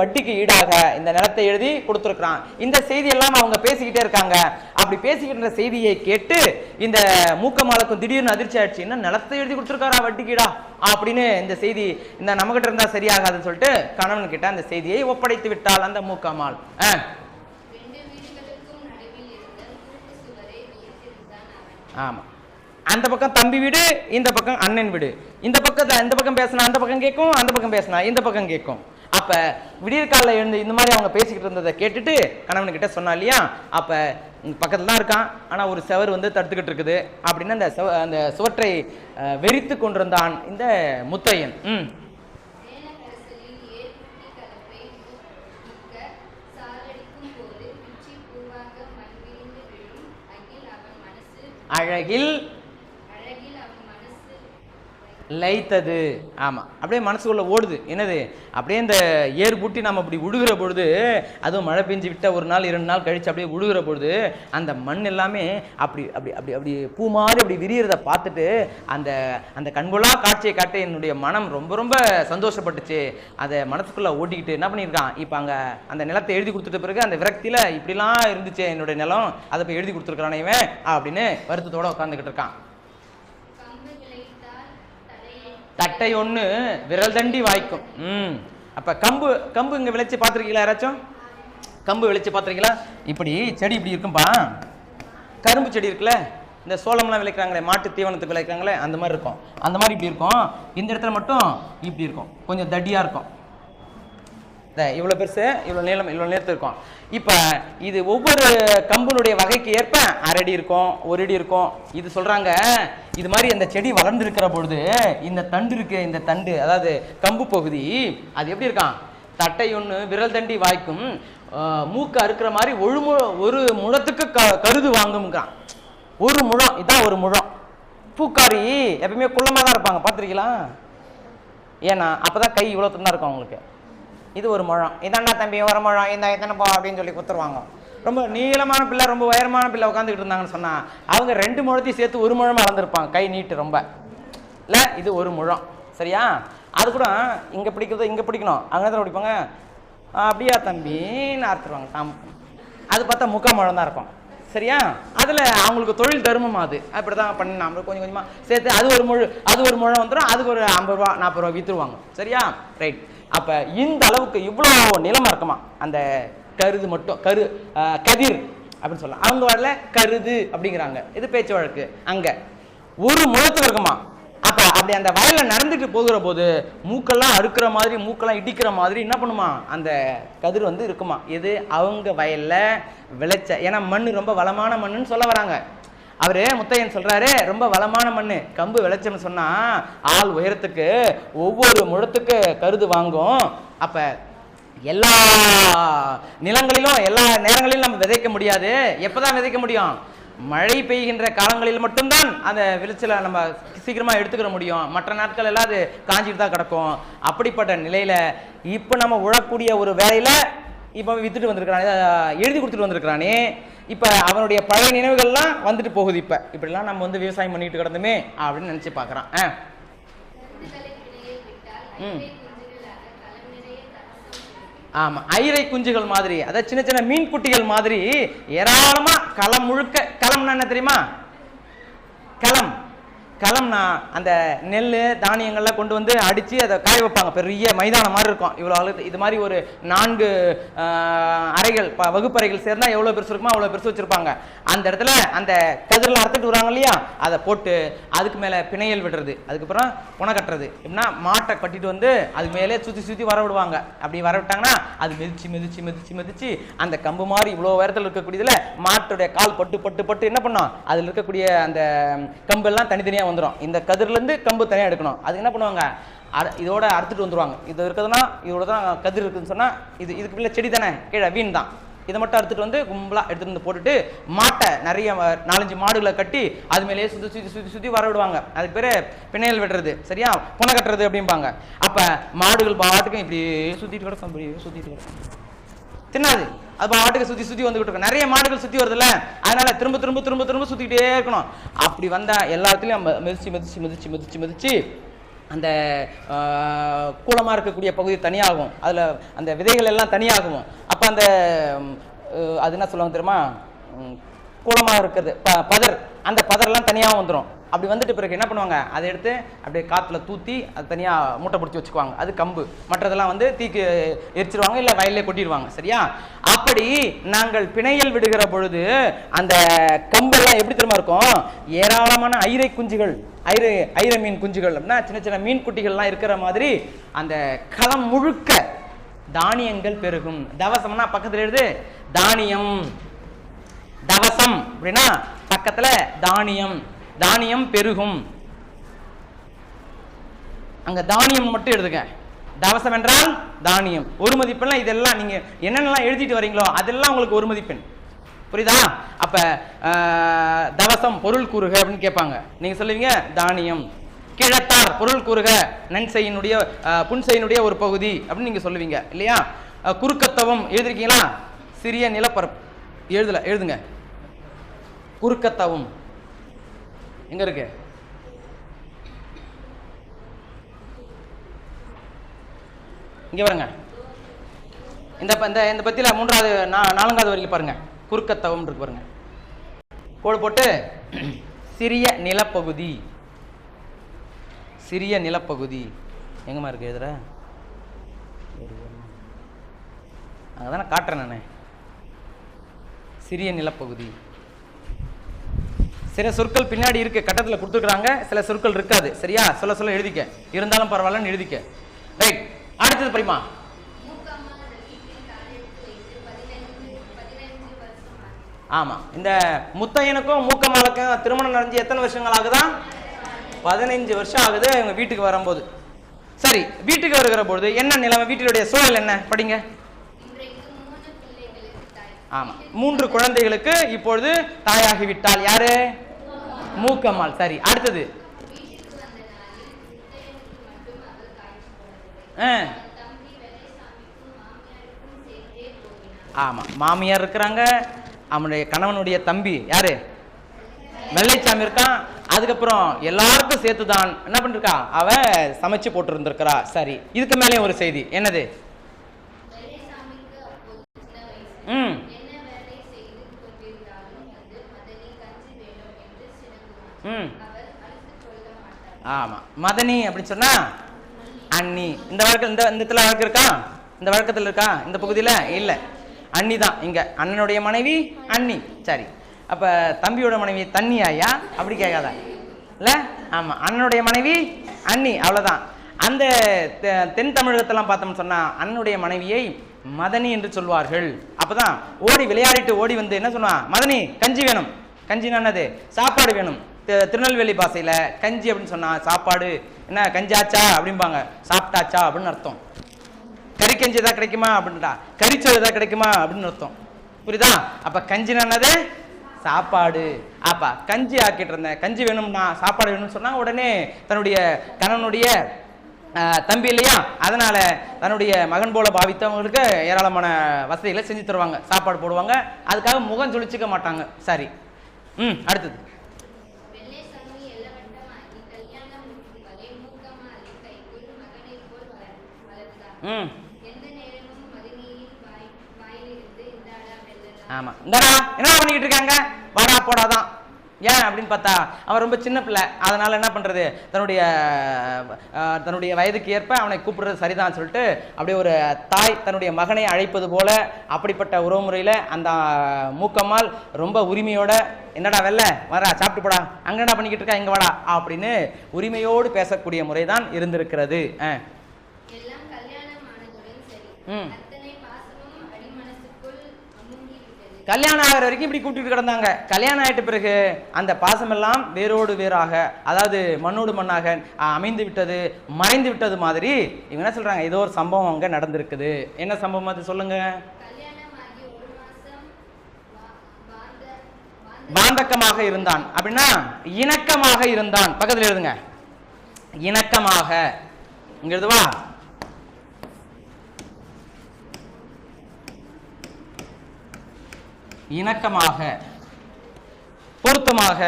வட்டிக்கு ஈடாக இந்த நிலத்தை எழுதி கொடுத்துருக்குறான். இந்த செய்தி எல்லாம் அவங்க பேசிக்கிட்டே இருக்காங்க. அப்படி பேசிக்கிட்ட செய்தியை கேட்டு இந்த மூக்கம்மாளுக்கும் திடீர்னு அதிர்ச்சி ஆயிடுச்சு. என்ன நிலத்தை எழுதி கொடுத்துருக்காரா வட்டிக்கு ஈடா அப்படின்னு இந்த செய்தி இந்த நம்மகிட்ட இருந்தா சரியாகாதுன்னு சொல்லிட்டு கணவன் கிட்ட அந்த செய்தியை ஒப்படைத்து விட்டாள் அந்த மூக்கம்மாள். ஆமா, அந்த பக்கம் தம்பி வீடு, இந்த பக்கம் அண்ணன் வீடு. இந்த பக்கம் பேசினா அந்த பக்கம் கேட்கும், அந்த பக்கம் பேசினா இந்த பக்கம் கேட்கும். அப்ப விடியற்காலில் எழுந்து இந்த மாதிரி அவங்க பேசிக்கிட்டு இருந்ததை கேட்டுட்டு கணவன்கிட்ட சொன்னா இல்லையா, அப்ப பக்கத்துல தான் இருக்கான், ஆனா ஒரு செவர் வந்து தடுத்துக்கிட்டு இருக்குது அப்படின்னு அந்த சுவற்றை வெறித்து கொண்டிருந்தான் இந்த முத்தையன். அழகில் லைத்தது. ஆமா, அப்படியே மனசுக்குள்ள ஓடுது. என்னது? அப்படியே இந்த ஏர் பூட்டி நம்ம அப்படி உழுகிற பொழுது, அதுவும் மழை பெஞ்சு விட்ட 1 நாள் 2 நாள் கழிச்சு அப்படியே உழுகிற பொழுது அந்த மண் எல்லாமே அப்படி அப்படி அப்படி அப்படி பூ மாதிரி அப்படி விரியறத பார்த்துட்டு அந்த அந்த கண்கொள்ளா காட்சியை காட்ட என்னுடைய மனம் ரொம்ப ரொம்ப சந்தோஷப்பட்டுச்சு. அதை மனசுக்குள்ள ஓட்டிக்கிட்டு என்ன பண்ணியிருக்கான், இப்போ அங்கே அந்த நிலத்தை எழுதி கொடுத்துட்ட பிறகு அந்த விரக்தியில் இப்படிலாம் இருந்துச்சு என்னுடைய நிலம், அதை போய் எழுதி கொடுத்துருக்கானே இவன் அப்படின்னு வருத்தத்தோடு உட்காந்துக்கிட்டு இருக்கான். தட்டை ஒன்று விரல் தண்டி வாய்க்கும். அப்ப கம்பு இங்க விளைச்சு பார்த்துருக்கீங்களா? யாராச்சும் கம்பு விளைச்சு பார்த்துருக்கீங்களா? இப்படி செடி இப்படி இருக்கும்பா, கரும்பு செடி இருக்குல்ல, இந்த சோளம்லாம் விளைக்கிறாங்களே, மாட்டு தீவனத்துக்கு விளைக்கிறாங்களே, அந்த மாதிரி இருக்கும். அந்த மாதிரி இப்படி இருக்கும். இந்த இடத்துல மட்டும் இப்படி இருக்கும், கொஞ்சம் தடியா இருக்கும். இவ்வளோ பெருசு, இவ்வளோ நீளம், இவ்வளோ நேரத்து இருக்கும். இப்போ இது ஒவ்வொரு கம்புனுடைய வகைக்கு ஏற்ப 1 அடி இருக்கும், 1 அடி இருக்கும். இது சொல்றாங்க, இது மாதிரி அந்த செடி வளர்ந்துருக்கிற பொழுது இந்த தண்டு இருக்கு, இந்த தண்டு அதாவது கம்பு பகுதி, அது எப்படி இருக்கான்? தட்டை ஒன்று விரல் தண்டி வாய்க்கும், மூக்கு அறுக்கிற மாதிரி ஒரு முழத்துக்கு கருது வாங்கும்ங்கிறான். 1 முழம், இதான் 1 முழம். பூக்காரி எப்பவுமே குள்ளமாக தான் இருப்பாங்க, பார்த்துருக்கீங்களா? ஏன்னா அப்போதான் கை இவ்வளோ தான் இருக்கும் அவங்களுக்கு. இது 1 முழம், இதாண்டா தம்பி 1 முழம், இந்த எத்தனை போ அப்படின்னு சொல்லி கொடுத்துருவாங்க. ரொம்ப நீளமான பிள்ளை, ரொம்ப உயரமான பிள்ளை உட்காந்துக்கிட்டு இருந்தாங்கன்னு சொன்னா அவங்க 2 முழத்தையும் சேர்த்து 1 முழமா வளர்ந்துருப்பாங்க, கை நீட்டு ரொம்ப இல்லை. இது 1 முழம், சரியா? அது கூட இங்கே பிடிக்கிறது, இங்கே பிடிக்கணும், அங்கே தான் பிடிப்பாங்க. அப்படியா தம்பின்னு அறுத்துருவாங்க. அது பார்த்தா 3/4 முழம் தான் இருக்கும், சரியா? அதில் அவங்களுக்கு தொழில் தருமம். அது அப்படி தான் பண்ணி நம்ம கொஞ்சம் கொஞ்சமாக சேர்த்து அது 1 முழம் வந்துடும். அதுக்கு ஒரு 50 ரூபா 40 ரூபா விற்றுருவாங்க, சரியா? ரைட். அப்போ இந்த அளவுக்கு இவ்வளோ நிலமாக இருக்குமா அந்த கருது மட்டும், கதிர் அப்படின்னு சொல்லலாம். அவங்க வரல கருது அப்படிங்கிறாங்க, இது பேச்சு வழக்கு. அங்கே 1 முழத்துக்கு இருக்குமா. அப்போ அப்படி அந்த வயலில் நடந்துட்டு போகிற போது மூக்கெல்லாம் அறுக்கிற மாதிரி, மூக்கெல்லாம் இடிக்கிற மாதிரி என்ன பண்ணுமா அந்த கதிர் வந்து இருக்குமா. இது அவங்க வயலில் விளைச்ச, ஏன்னா மண் ரொம்ப வளமான மண்ணுன்னு சொல்ல வராங்க. அவரு முத்தையன் சொல்றாரு, ரொம்ப வளமான மண்ணு, கம்பு விளைச்சம்னு சொன்னா ஆள் உயரத்துக்கு ஒவ்வொரு முழத்துக்கு கருது வாங்கும். அப்ப எல்லா நிலங்களிலும் எல்லா நேரங்களிலும் நம்ம விதைக்க முடியாது. எப்பதான் விதைக்க முடியும்? மழை பெய்கின்ற காலங்களில் மட்டும்தான் அந்த விளைச்சலை நம்ம சீக்கிரமா எடுத்துக்கிற முடியும். மற்ற நாட்கள் எல்லாம் அது காஞ்சிட்டு தான் கிடக்கும். அப்படிப்பட்ட நிலையில இப்ப நம்ம உழக்கூடிய ஒரு வேலையில இப்ப வித்துட்டு வந்திருக்கிறானே, எழுதி கொடுத்துட்டு வந்திருக்கிறானே, இப்ப அவனுடைய பழைய நினைவுகள்லாம் வந்துட்டு போகுது. இப்படிலாம் நம்ம வந்து விவசாயம் பண்ணிட்டு கிடந்துமே அப்படின்னு நினைச்சு பாக்குறான். ஆமா, ஐரை குஞ்சுகள் மாதிரி, அதாவது சின்ன சின்ன மீன் குட்டிகள் மாதிரி ஏராளமா களம் முழுக்க. களம்னா என்ன தெரியுமா? களம் களம்னா அந்த நெல் தானியங்கள்லாம் கொண்டு வந்து அடித்து அதை காய வைப்பாங்க. பெரிய மைதானம் மாதிரி இருக்கும். இவ்வளோ இது மாதிரி ஒரு 4 அறைகள் வகுப்பறைகள் சேர்ந்தால் எவ்வளோ பெருசு இருக்குமோ அவ்வளோ பெருசு வச்சுருப்பாங்க. அந்த இடத்துல அந்த கதிரில் அறுத்துட்டு வராங்க இல்லையா, அதை போட்டு அதுக்கு மேலே பிணையல் விடுறது, அதுக்கப்புறம் புனை கட்டுறது. எப்படின்னா மாட்டை கட்டிட்டு வந்து அது மேலே சுற்றி சுற்றி வர விடுவாங்க. அப்படி வர விட்டாங்கன்னா அது மிதிச்சு மிதிச்சு மிதிச்சு மிதிச்சு அந்த கம்பு மாதிரி இவ்வளோ உயரத்தில் இருக்கக்கூடியதில் மாட்டுடைய கால் பட்டு பட்டு பட்டு என்ன பண்ணோம், அதில் இருக்கக்கூடிய அந்த கம்பெல்லாம் தனித்தனியாக வந்துடும். இந்த கதிரிலேருந்து கம்பு தனியாக எடுக்கணும். அது என்ன பண்ணுவாங்க, இதோட அறுத்துட்டு வந்துடுவாங்க. இது இருக்குதுன்னா இதோட தான் கதிர் இருக்குதுன்னு சொன்னால் இதுக்கு பிள்ளை செடி தானே, கீழே வீண் தான். இதை மட்டும் அறுத்துட்டு வந்து கும்பலாக எடுத்துகிட்டு வந்து போட்டுட்டு மாட்டை நிறைய 4-5 மாடுகளை கட்டி அது மேலேயே சுற்றி சுற்றி சுற்றி சுற்றி வர விடுவாங்க. அதுக்கு பேர் பிணையல் வெட்டுறது, சரியா, புனை கட்டுறது அப்படிம்பாங்க. அப்போ மாடுகள் பாட்டுக்கும் இப்படியே சுற்றிட்டு கிடக்கும், இப்படியே சுற்றிட்டு கிடக்கும், தின்னாது. அது பாட்டுக்கு சுற்றி சுற்றி வந்துகிட்டு இருக்கும். நிறைய மாடுகள் சுற்றி வருதுல்ல, அதனால திரும்ப திரும்ப திரும்ப திரும்ப சுற்றிக்கிட்டே இருக்கணும். அப்படி வந்தால் எல்லாத்துலேயும் மிதிச்சு மிதிச்சு மிதிச்சு மிதிச்சு மிதிச்சு அந்த கூலமாக இருக்கக்கூடிய பகுதி தனியாகும், அதில் அந்த விதைகள் எல்லாம் தனியாகும். அப்போ அந்த அது என்ன சொல்லுவாங்க தெரியுமா, கூலமாக இருக்கிறது பதர், அந்த பதரெல்லாம் தனியாக வந்துடும். அப்படி வந்துட்டு பிறகு என்ன பண்ணுவாங்க, அதை எடுத்து அப்படியே காற்றுல தூற்றி அது தனியாக மூட்டை பிடிச்சி வச்சுக்குவாங்க. அது கம்பு. மற்றதெல்லாம் வந்து தீக்கு எரிச்சிருவாங்க, இல்லை வயலில் கொட்டிடுவாங்க, சரியா. அப்படி நாங்கள் பிணையல் விடுகிற பொழுது அந்த கம்பெல்லாம் எப்படி தெரியுமா இருக்கும், ஏராளமான ஐரை குஞ்சுகள், ஐரை மீன் குஞ்சுகள் அப்படின்னா சின்ன சின்ன மீன் குட்டிகள்லாம் இருக்கிற மாதிரி அந்த களம் முழுக்க தானியங்கள் பெருகும். தவசம்னா பக்கத்தில் எழுது தானியம், தவசம் அப்படின்னா பக்கத்தில் தானியம், தானியம் பெருகும். அங்க தானியம் மட்டும் எழுதுங்க. தவசம் என்றால் தானியம். ஒரு மதிப்பெல்லாம் இதெல்லாம் நீங்க என்னென்னலாம் எழுதிட்டு வரீங்களோ அதெல்லாம் உங்களுக்கு ஒரு மதிப்பெண், புரியுதா. அப்ப தவசம் பொருள் கூறுக அப்படின்னு கேட்பாங்க, நீங்க சொல்லுவீங்க தானியம். கிழத்தார் பொருள் கூறுக, நன்செய்யினுடைய புன்செய்யினுடைய ஒரு பகுதி அப்படின்னு நீங்க சொல்லுவீங்க இல்லையா. குறுக்கத்தவம் எழுதிருக்கீங்களா, சிறிய நிலப்பரப்பு எழுதுங்க. குறுக்கத்தவம் எங்க இருக்கு, இங்க பாருங்க. இந்த பத்தியில 3வது 4வது வரைக்கும் பாருங்க, குறுக்கத்தவம் இருக்கு பாருங்க. கோடு போட்டு சிறிய நிலப்பகுதி, சிறிய நிலப்பகுதி எங்கம்மா இருக்கு எழுதுற, அங்கதானே காட்டுறேன் நானே. சிறிய நிலப்பகுதி, சில சொற்கள் பின்னாடி இருக்கு, கட்டத்தில் கொடுத்துருக்காங்க, சில சொற்கள் இருக்காது, சரியா. சொல்ல எழுதிக்க, இருந்தாலும் பரவாயில்லன்னு எழுதிக்க. ரைட், அடுத்தது படிமா. ஆமா, இந்த முத்தையனுக்கும் மூக்கம்மாளுக்கும் திருமணம் நடந்து எத்தனை வருஷங்கள் ஆகுதான், 15 வருஷம் ஆகுது இவங்க வீட்டுக்கு வரும்போது. சரி, வீட்டுக்கு வருகிற பொழுது என்ன நிலைமை, வீட்டினுடைய சூழல் என்ன படிங்க. ஆமா, 3 குழந்தைகளுக்கு இப்பொழுது தாயாகி விட்டாள். யாரு, மூக்கம்மாள். சரி, அடுத்தது ஆமா, மாமியார் இருக்கிறாங்க, அவனுடைய கணவனுடைய தம்பி யாரு, வெள்ளைச்சாமி இருக்கான். அதுக்கப்புறம் எல்லாருக்கும் சேர்த்துதான் என்ன பண்ணிருக்கா, அவ சமைச்சு போட்டு இருந்திருக்கிறா. சரி, இதுக்கு மேலே ஒரு செய்தி என்னது, ஆமா, மதனி அப்படின்னு சொன்னா அண்ணி. இந்த வழக்கத்துல வழக்கு இருக்கா, இந்த வழக்கத்தில் இருக்கா, இந்த பகுதியில இல்ல, அண்ணி தான். இங்க அண்ணனுடைய மனைவி அண்ணி. சரி, அப்ப தம்பியோட மனைவி தண்ணி ஆயா அப்படி கேட்காத இல்ல. ஆமா, அண்ணனுடைய மனைவி அண்ணி, அவ்வளவுதான். அந்த தென் தமிழகத்தெல்லாம் பார்த்தோம்னு சொன்னா அண்ணனுடைய மனைவியை மதனி என்று சொல்வார்கள். அப்பதான் ஓடி விளையாடிட்டு ஓடி வந்து என்ன சொன்னான், மதனி கஞ்சி வேணும். கஞ்சினா என்னது, சாப்பாடு வேணும். திருநெல்வேலி பாஷையில கஞ்சி அப்படின்னு சொன்னா சாப்பாடு, என்ன கஞ்சாச்சா அப்படிம்பாங்க, சாப்பிட்டாச்சா அப்படின்னு அர்த்தம். கறி கஞ்சி ஏதாவது கிடைக்குமா அப்படின்ட்டா, கறிச்சோறு ஏதாவது கிடைக்குமா அப்படின்னு அர்த்தம், புரியுதா. அப்ப கஞ்சினா என்னது, சாப்பாடு. அப்பா கஞ்சி ஆக்கிட்டு இருந்தேன், கஞ்சி வேணும்னா சாப்பாடு வேணும்னு சொன்னா உடனே தன்னுடைய கணவனுடைய தம்பி இல்லையா, அதனால தன்னுடைய மகன் போல பாவித்தவங்களுக்கு ஏராளமான வசதிகளை செஞ்சு தருவாங்க, சாப்பாடு போடுவாங்க, அதுக்காக முகம் சுழிச்சிக்க மாட்டாங்க. சரி, அடுத்தது ஆமா, இந்தடா என்ன பண்ணிக்கிட்டு இருக்காங்க, வாடா போடாதான் ஏன் அப்படின்னு அப்படின்னு பார்த்தா அவன் ரொம்ப சின்ன பிள்ளை. அதனால என்ன பண்றது, தன்னுடைய வயதுக்கு ஏற்ப அவனை கூப்பிடுறது சரிதான் சொல்லிட்டு அப்படியே ஒரு தாய் தன்னுடைய மகனை அழைப்பது போல அப்படிப்பட்ட உறவுமுறையில அந்த மூக்கம்மாள் ரொம்ப உரிமையோட, என்னடா வெள்ள வரா சாப்பிட்டு போடா, அங்க என்ன பண்ணிக்கிட்டு இருக்கா, இங்க வாடா அப்படின்னு உரிமையோடு பேசக்கூடிய முறைதான் இருந்திருக்கிறது. கல்யாணம் ஆகிற வரைக்கும் இப்படி கூட்டிட்டு கிடந்தாங்க. கல்யாணம் ஆயிட்ட பிறகு அந்த பாசமெல்லாம் வேரோடு வேறாக, அதாவது மண்ணோடு மண்ணாக அமைந்து விட்டது, மறைந்து விட்டது மாதிரி இவங்க என்ன சொல்றாங்க, ஏதோ ஒரு சம்பவம் அங்க நடந்திருக்குது. என்ன சம்பவம் அது சொல்லுங்க. பாந்தக்கமாக இருந்தான் அப்படின்னா இணக்கமாக இருந்தான். பக்கத்தில் எழுதுங்க, இணக்கமாக. இங்க எழுதுவா, இணக்கமாக, பொருத்தமாக,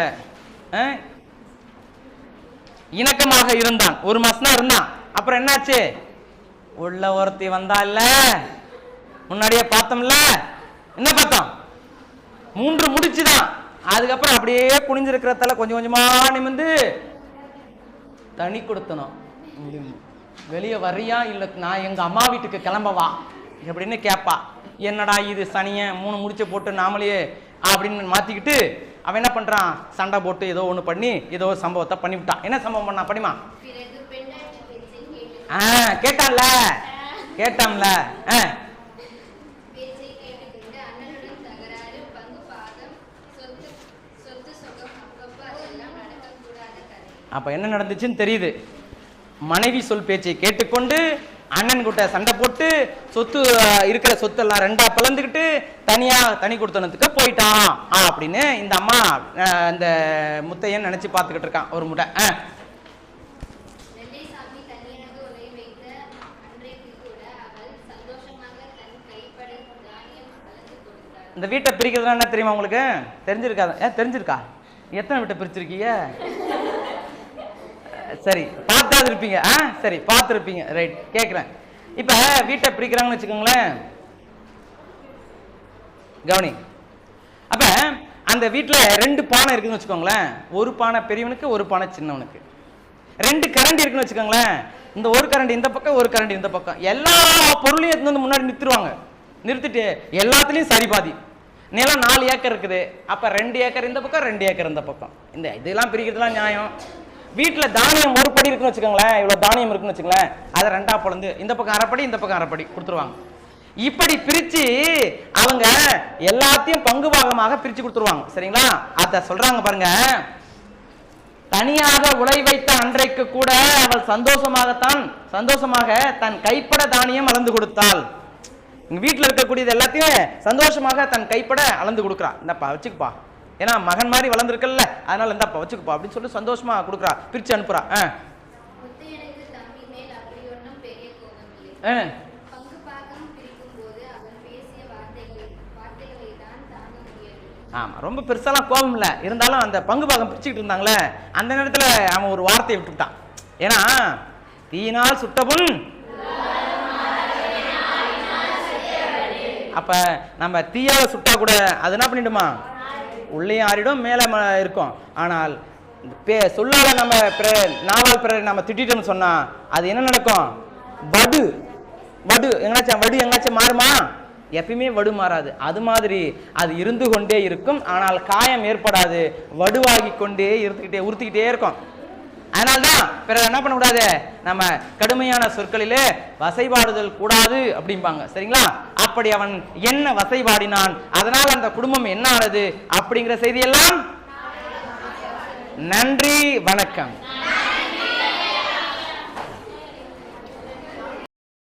இணக்கமாக இருந்தான். ஒரு மாசம் தான் இருந்தான். அப்புறம் என்னாச்சு, உள்ள ஒருத்தி வந்தா இல்ல, முன்னாடியே பார்த்தோம்ல, என்ன பார்த்தோம், 3 முடிச்சுதான். அதுக்கப்புறம் அப்படியே குனிஞ்சிருக்கிறதால கொஞ்சம் கொஞ்சமா நிமிந்து தனி கொடுத்தனும். வெளியே வரியா இல்ல நான் எங்க அம்மா வீட்டுக்கு கிளம்பவா அப்படின்னு கேட்பா. என்னடா இது சனிய 3 முடிச்ச போட்டு நாமளே அப்படின்னு மாத்திக்கிட்டு அவன் என்ன பண்றான், சண்டை போட்டு ஏதோ ஒண்ணு பண்ணி ஏதோ சம்பவத்தை பண்ணிவிட்டான். என்ன சம்பவம் பண்ணா படிமா, கேட்டான்ல, கேட்டான்ல, அப்ப என்ன நடந்துச்சுன்னு தெரியுது. மனைவி சொல் பேச்சை கேட்டுக்கொண்டு அண்ணன் கிட்ட சண்டை போட்டு சொத்து இருக்கிற சொத்தெல்லாம் 2ஆ பிளந்துக்கிட்டு தனி கொடுத்தனத்துக்கு போயிட்டான் அப்படின்னு இந்த அம்மா இந்த முத்தையன் நினைச்சு பார்த்துக்கிட்டு இருக்கான் ஒரு முட்டை. இந்த வீட்டை பிரிக்கிறதுலாம் என்ன தெரியுமா உங்களுக்கு, தெரிஞ்சிருக்காது? தெரிஞ்சிருக்கா? எத்தனை வீட்டை பிரிச்சிருக்கீங்க? சரி, பார்த்தாது இருப்பீங்க. சரி, பார்த்துருப்பீங்க. ரைட், கேட்குறேன். இப்போ வீட்டை பிரிக்கிறாங்கன்னு வச்சுக்கோங்களேன், கவனி. அப்போ அந்த வீட்டில் 2 பானை இருக்குதுன்னு வச்சுக்கோங்களேன். ஒரு பானை பெரியவனுக்கு, ஒரு பானை சின்னவனுக்கு. 2 கரண்டி இருக்குன்னு வச்சுக்கோங்களேன். இந்த ஒரு கரண்டி இந்த பக்கம், ஒரு கரண்டி இந்த பக்கம். எல்லா பொருளையும் எடுத்து வந்து முன்னாடி நிறுத்துருவாங்க. நிறுத்திட்டு எல்லாத்துலேயும் சரி பாதி. நிலம் 4 ஏக்கர் இருக்குது. அப்போ 2 ஏக்கர் இந்த பக்கம், 2 ஏக்கர் இந்த பக்கம். இதெல்லாம் பிரிக்கிறதுலாம் நியாயம். வீட்டில் தானியம் ஒரு படி இருக்குன்னு வச்சுக்கோங்களேன், இவ்வளோ தானியம் இருக்குன்னு வச்சுக்கோங்களேன், அதை 2ஆ பிளந்து இந்த பக்கம் அரைப்படி இந்த பக்கம் அரைப்படி கொடுத்துருவாங்க. இப்படி பிரித்து அவங்க எல்லாத்தையும் பங்கு பாகமாக பிரித்து கொடுத்துருவாங்க. சரிங்களா? அதை சொல்றாங்க பாருங்க. தனியாக உழை வைத்த அன்றைக்கு கூட அவள் சந்தோஷமாக தன் கைப்பட தானியம் அளந்து கொடுத்தாள். வீட்டில் இருக்கக்கூடியது எல்லாத்தையும் சந்தோஷமாக தன் கைப்பட அளந்து கொடுக்குறா. இந்தப்பா வச்சுக்கப்பா, ஏன்னா மகன் மாதிரி வளர்ந்துருக்கல, அதனால இந்தப்பா வச்சுக்கப்பா அப்படின்னு சொல்லி சந்தோஷமா கொடுக்குறா, பிரிச்சு அனுப்புறா. ஆமா, ரொம்ப பெருசாலாம் கோபம் இல்லை, இருந்தாலும் அந்த பங்கு பாகம் பிரிச்சுக்கிட்டு இருந்தாங்களே அந்த நேரத்தில் அவன் ஒரு வார்த்தையை விட்டுவிட்டான். ஏன்னா தீயினால் சுட்டபுண், அப்ப நம்ம தீயால சுட்டா கூட அது என்ன பண்ணிடுமா, உள்ளேயும் ஆறிடும், மேலே இருக்கும். ஆனால் சொல்லால நம்ம நாவால் பிறரை நம்ம திட்டோம்னு சொன்னா அது என்ன நடக்கும், வடு எங்கனாச்சும் மாறுமா, எப்பயுமே வடு மாறாது. அது மாதிரி அது இருந்து கொண்டே இருக்கும், ஆனால் காயம் ஏற்படாது, வடுவாகி கொண்டே உறுத்திக்கிட்டே இருக்கும். அதனால்தான் பிறகு என்ன பண்ணக்கூடாது, நம்ம கடுமையான சொற்களிலே வசைபாடுதல் கூடாது அப்படிம்பாங்க. சரிங்களா? அப்படி அவன் என்ன வசைபாடினான், அதனால் அந்த குடும்பம் என்ன ஆனது அப்படிங்கிற செய்தியெல்லாம். நன்றி, வணக்கம்.